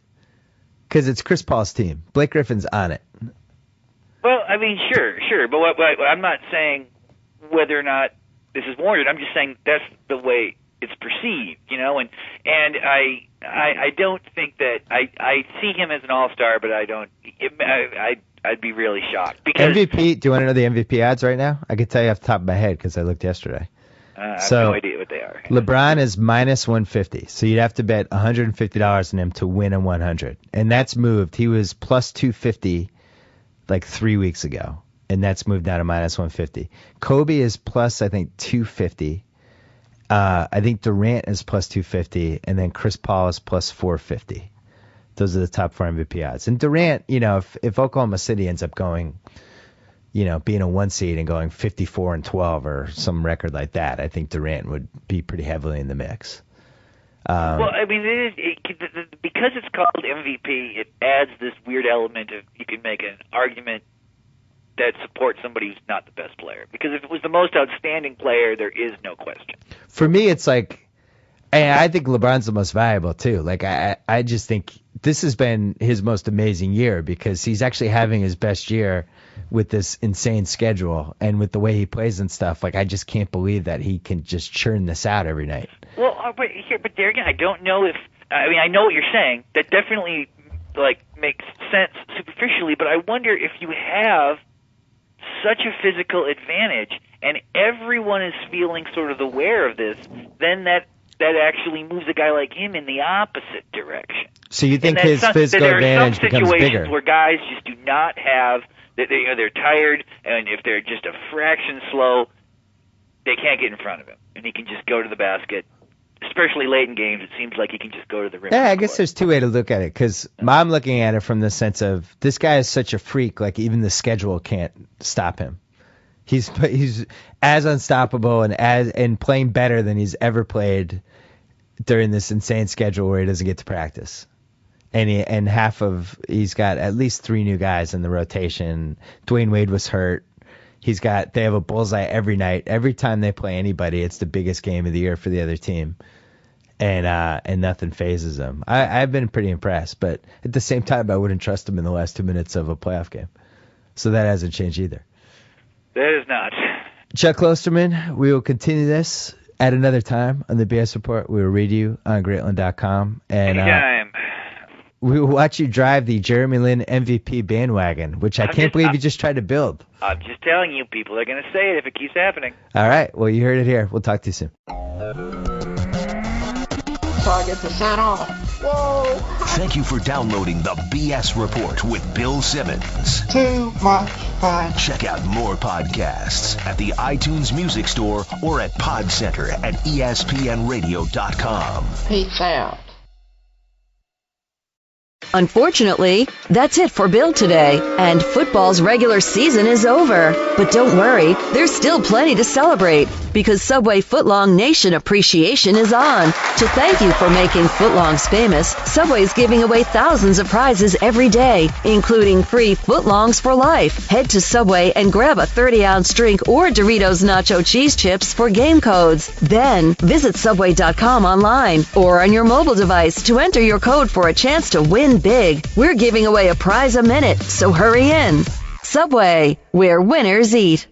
because it's Chris Paul's team. Blake Griffin's on it. Well, I mean, sure. But what I'm not saying whether or not this is warranted. I'm just saying that's the way it's perceived, you know. And I don't think that I see him as an all-star, but I don't. I'd be really shocked because MVP. Do you want to know the MVP odds right now? I could tell you off the top of my head because I looked yesterday. I have no idea what they are. LeBron is minus 150, so you'd have to bet $150 on him to win a 100, and that's moved. He was plus 250 like 3 weeks ago, and that's moved down to minus 150. Kobe is plus, I think, 250. I think Durant is plus 250, and then Chris Paul is plus 450. Those are the top 4 MVP odds. And Durant, you know, if Oklahoma City ends up going, you know, being a 1 seed and going 54-12 or some record like that, I think Durant would be pretty heavily in the mix. Well, I mean, because it's called MVP, it adds this weird element of you can make an argument that supports somebody who's not the best player. Because if it was the most outstanding player, there is no question. For me, it's like, and I think LeBron's the most valuable too. Like I just think this has been his most amazing year because he's actually having his best year with this insane schedule and with the way he plays and stuff. Like I just can't believe that he can just churn this out every night. Well, but there again, I don't know if I know what you're saying. That definitely like makes sense superficially, but I wonder if you have such a physical advantage and everyone is feeling sort of aware of this, then that actually moves a guy like him in the opposite direction. So you think his physical advantage becomes bigger? There are some situations where guys just do not have, they're tired, and if they're just a fraction slow, they can't get in front of him, and he can just go to the basket. Especially late in games, it seems like he can just go to the rim. Yeah, I guess there's two ways to look at it, because I'm looking at it from the sense of this guy is such a freak, like even the schedule can't stop him. He's as unstoppable and playing better than he's ever played during this insane schedule where he doesn't get to practice. And he's got at least 3 new guys in the rotation. Dwayne Wade was hurt. They have a bullseye every night. Every time they play anybody, it's the biggest game of the year for the other team. And nothing phases him. I've been pretty impressed, but at the same time, I wouldn't trust him in the last 2 minutes of a playoff game. So that hasn't changed either. That is not. Chuck Klosterman, we will continue this at another time on the BS Report. We will read you on Greatland.com. And anytime. We will watch you drive the Jeremy Lin MVP bandwagon, which I can't believe you just tried to build. I'm just telling you, people are going to say it if it keeps happening. All right. Well, you heard it here. We'll talk to you soon. So I get to sign off. Whoa! Thank you for downloading the BS Report with Bill Simmons. Too much fun. Check out more podcasts at the iTunes Music Store or at Pod Center at ESPNRadio.com. Peace out. Unfortunately, that's it for Bill today, and football's regular season is over. But don't worry, there's still plenty to celebrate, because Subway Footlong Nation Appreciation is on. To thank you for making footlongs famous, Subway's giving away thousands of prizes every day, including free footlongs for life. Head to Subway and grab a 30-ounce drink or Doritos Nacho Cheese Chips for game codes. Then, visit Subway.com online or on your mobile device to enter your code for a chance to win big. We're giving away a prize a minute, so hurry in. Subway, where winners eat.